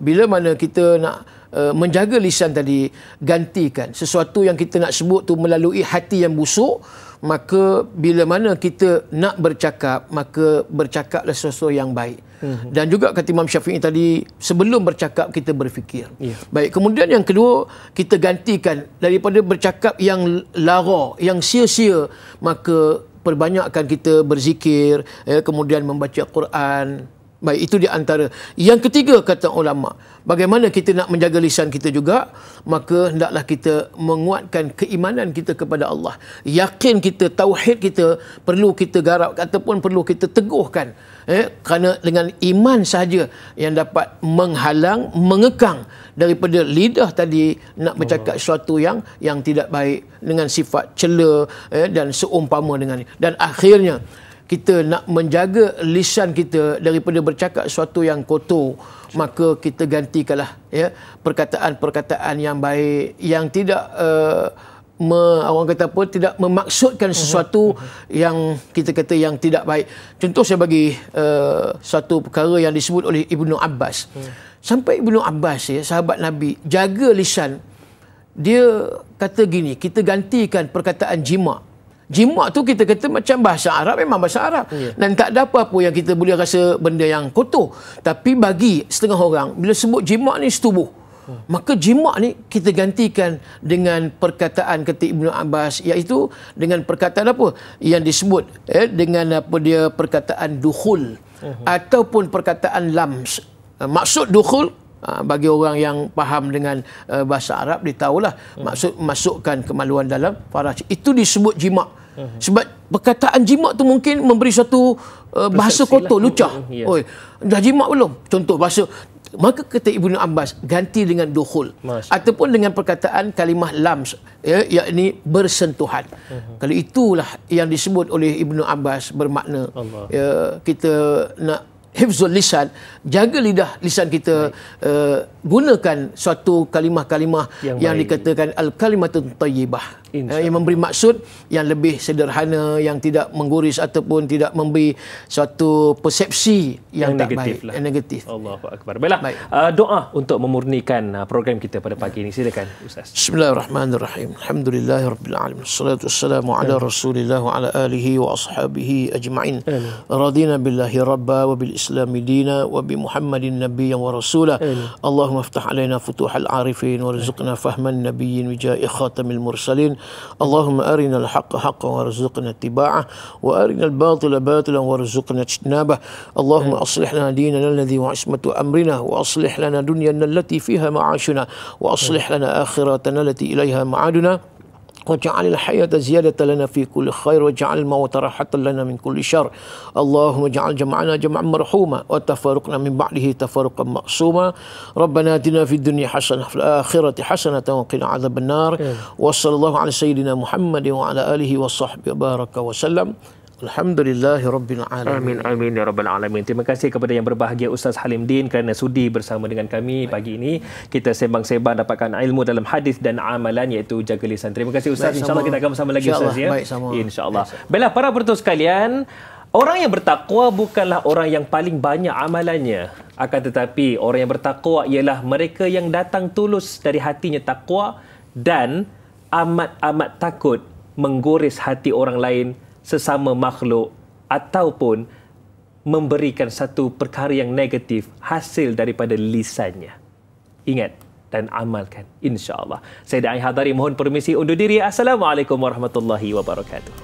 bila mana kita nak menjaga lisan tadi, gantikan sesuatu yang kita nak sebut tu melalui hati yang busuk, maka bila mana kita nak bercakap, maka bercakaplah sesuatu yang baik. Dan juga kata Imam Syafi'i tadi, sebelum bercakap kita berfikir. Baik, kemudian yang kedua, kita gantikan daripada bercakap yang lara, yang sia-sia, maka perbanyakkan kita berzikir, kemudian membaca Quran. Baik, itu di antara. Yang ketiga kata ulama, bagaimana kita nak menjaga lisan kita juga, maka hendaklah kita menguatkan keimanan kita kepada Allah. Yakin kita, tauhid kita perlu kita garap ataupun perlu kita teguhkan. Kerana dengan iman sahaja yang dapat menghalang, mengekang daripada lidah tadi nak bercakap sesuatu yang tidak baik dengan sifat cela dan seumpama dengan ini. Dan akhirnya kita nak menjaga lisan kita daripada bercakap sesuatu yang kotor, maka kita gantikanlah, ya, perkataan-perkataan yang baik, yang tidak orang kata apa, tidak memaksudkan sesuatu yang kita kata yang tidak baik. Contoh saya bagi satu perkara yang disebut oleh Ibnu Abbas. Sampai Ibnu Abbas, ya, sahabat Nabi, jaga lisan. Dia kata gini, kita gantikan perkataan jima Jimat tu kita kata macam bahasa Arab, memang bahasa Arab. Dan tak ada apa-apa yang kita boleh rasa benda yang kotor. Tapi bagi setengah orang, bila sebut jimat ni setubuh. Maka jimat ni kita gantikan dengan perkataan kata Ibnu Abbas, iaitu dengan perkataan apa? Yang disebut dengan apa dia, perkataan dukhul ataupun perkataan lams. Maksud dukhul, bagi orang yang faham dengan bahasa Arab, dia tahulah maksud masukkan kemaluan dalam faraj. Itu disebut jimat. Sebab perkataan jimat tu mungkin memberi satu bahasa kotor, lucah. Oi, dah jimat belum? Contoh bahasa. Maka kata Ibnu Abbas, ganti dengan dukhul ataupun dengan perkataan kalimah lams, yakni bersentuhan. Kalau itulah yang disebut oleh Ibnu Abbas, bermakna kita nak hifzul lisan, jaga lisan kita, gunakan suatu kalimah-kalimah yang dikatakan al-kalimatun thayyibah, yang memberi maksud yang lebih sederhana, yang tidak mengguris ataupun tidak memberi suatu persepsi yang tak negatif baik, yang negatif. Allahu akbar. Baiklah, doa untuk memurnikan program kita pada pagi ini, silakan Ustaz. Bismillahirrahmanirrahim. Alhamdulillahirabbil alamin. Wassalatu wassalamu ala Rasulillah wa ala alihi wa ashabihi ajma'in. Radina billahi rabba wa bil Islam dina wa bi Muhammadin nabiyyan wa rasula. Allahumma iftah alaina futuhal arifin warzuqna fahman nabiyyin wa ja'i khatamil mursalin. Allahumma arina al-haqqa haqqan warzuqna ittiba'ah wa arina al-batila batilan warzuqna ijtinabah. Allahumma aslih lana dinana alladhi wa ismatu amrina wa aslih lana dunyana allati fiha ma'ashuna wa aslih lana akhiratana allati ilayha ma'aduna. وجعل الحياة زيادة لنا في كل خير وجعل الموت راحة لنا من كل شر. اللهم اجعل جمعنا جمعا مرحوما وتفارقنا من بعده تفارقا معصوما. ربنا آتنا في الدنيا حسنة في الآخرة حسنة وقنا عذاب النار. وصلى الله على سيدنا محمد وعلى آله وصحبه وبارك وسلم. Alhamdulillahirabbil alamin. Amin ya rabbal alamin. Terima kasih kepada yang berbahagia Ustaz Halim Din kerana sudi bersama dengan kami pagi ini. Kita sembang-sembang dapatkan ilmu dalam hadis dan amalan, iaitu jaga lisan. Terima kasih Ustaz. Insya-Allah kita akan bersama lagi Ustaz ya. Insya-Allah. Baiklah para penonton sekalian, orang yang bertakwa bukanlah orang yang paling banyak amalannya. Akan tetapi orang yang bertakwa ialah mereka yang datang tulus dari hatinya takwa dan amat-amat takut menggoris hati orang lain, sesama makhluk, ataupun memberikan satu perkara yang negatif hasil daripada lisannya. Ingat dan amalkan, insya-Allah. Saya Dai Hadari mohon permisi undur diri. Assalamualaikum warahmatullahi wabarakatuh.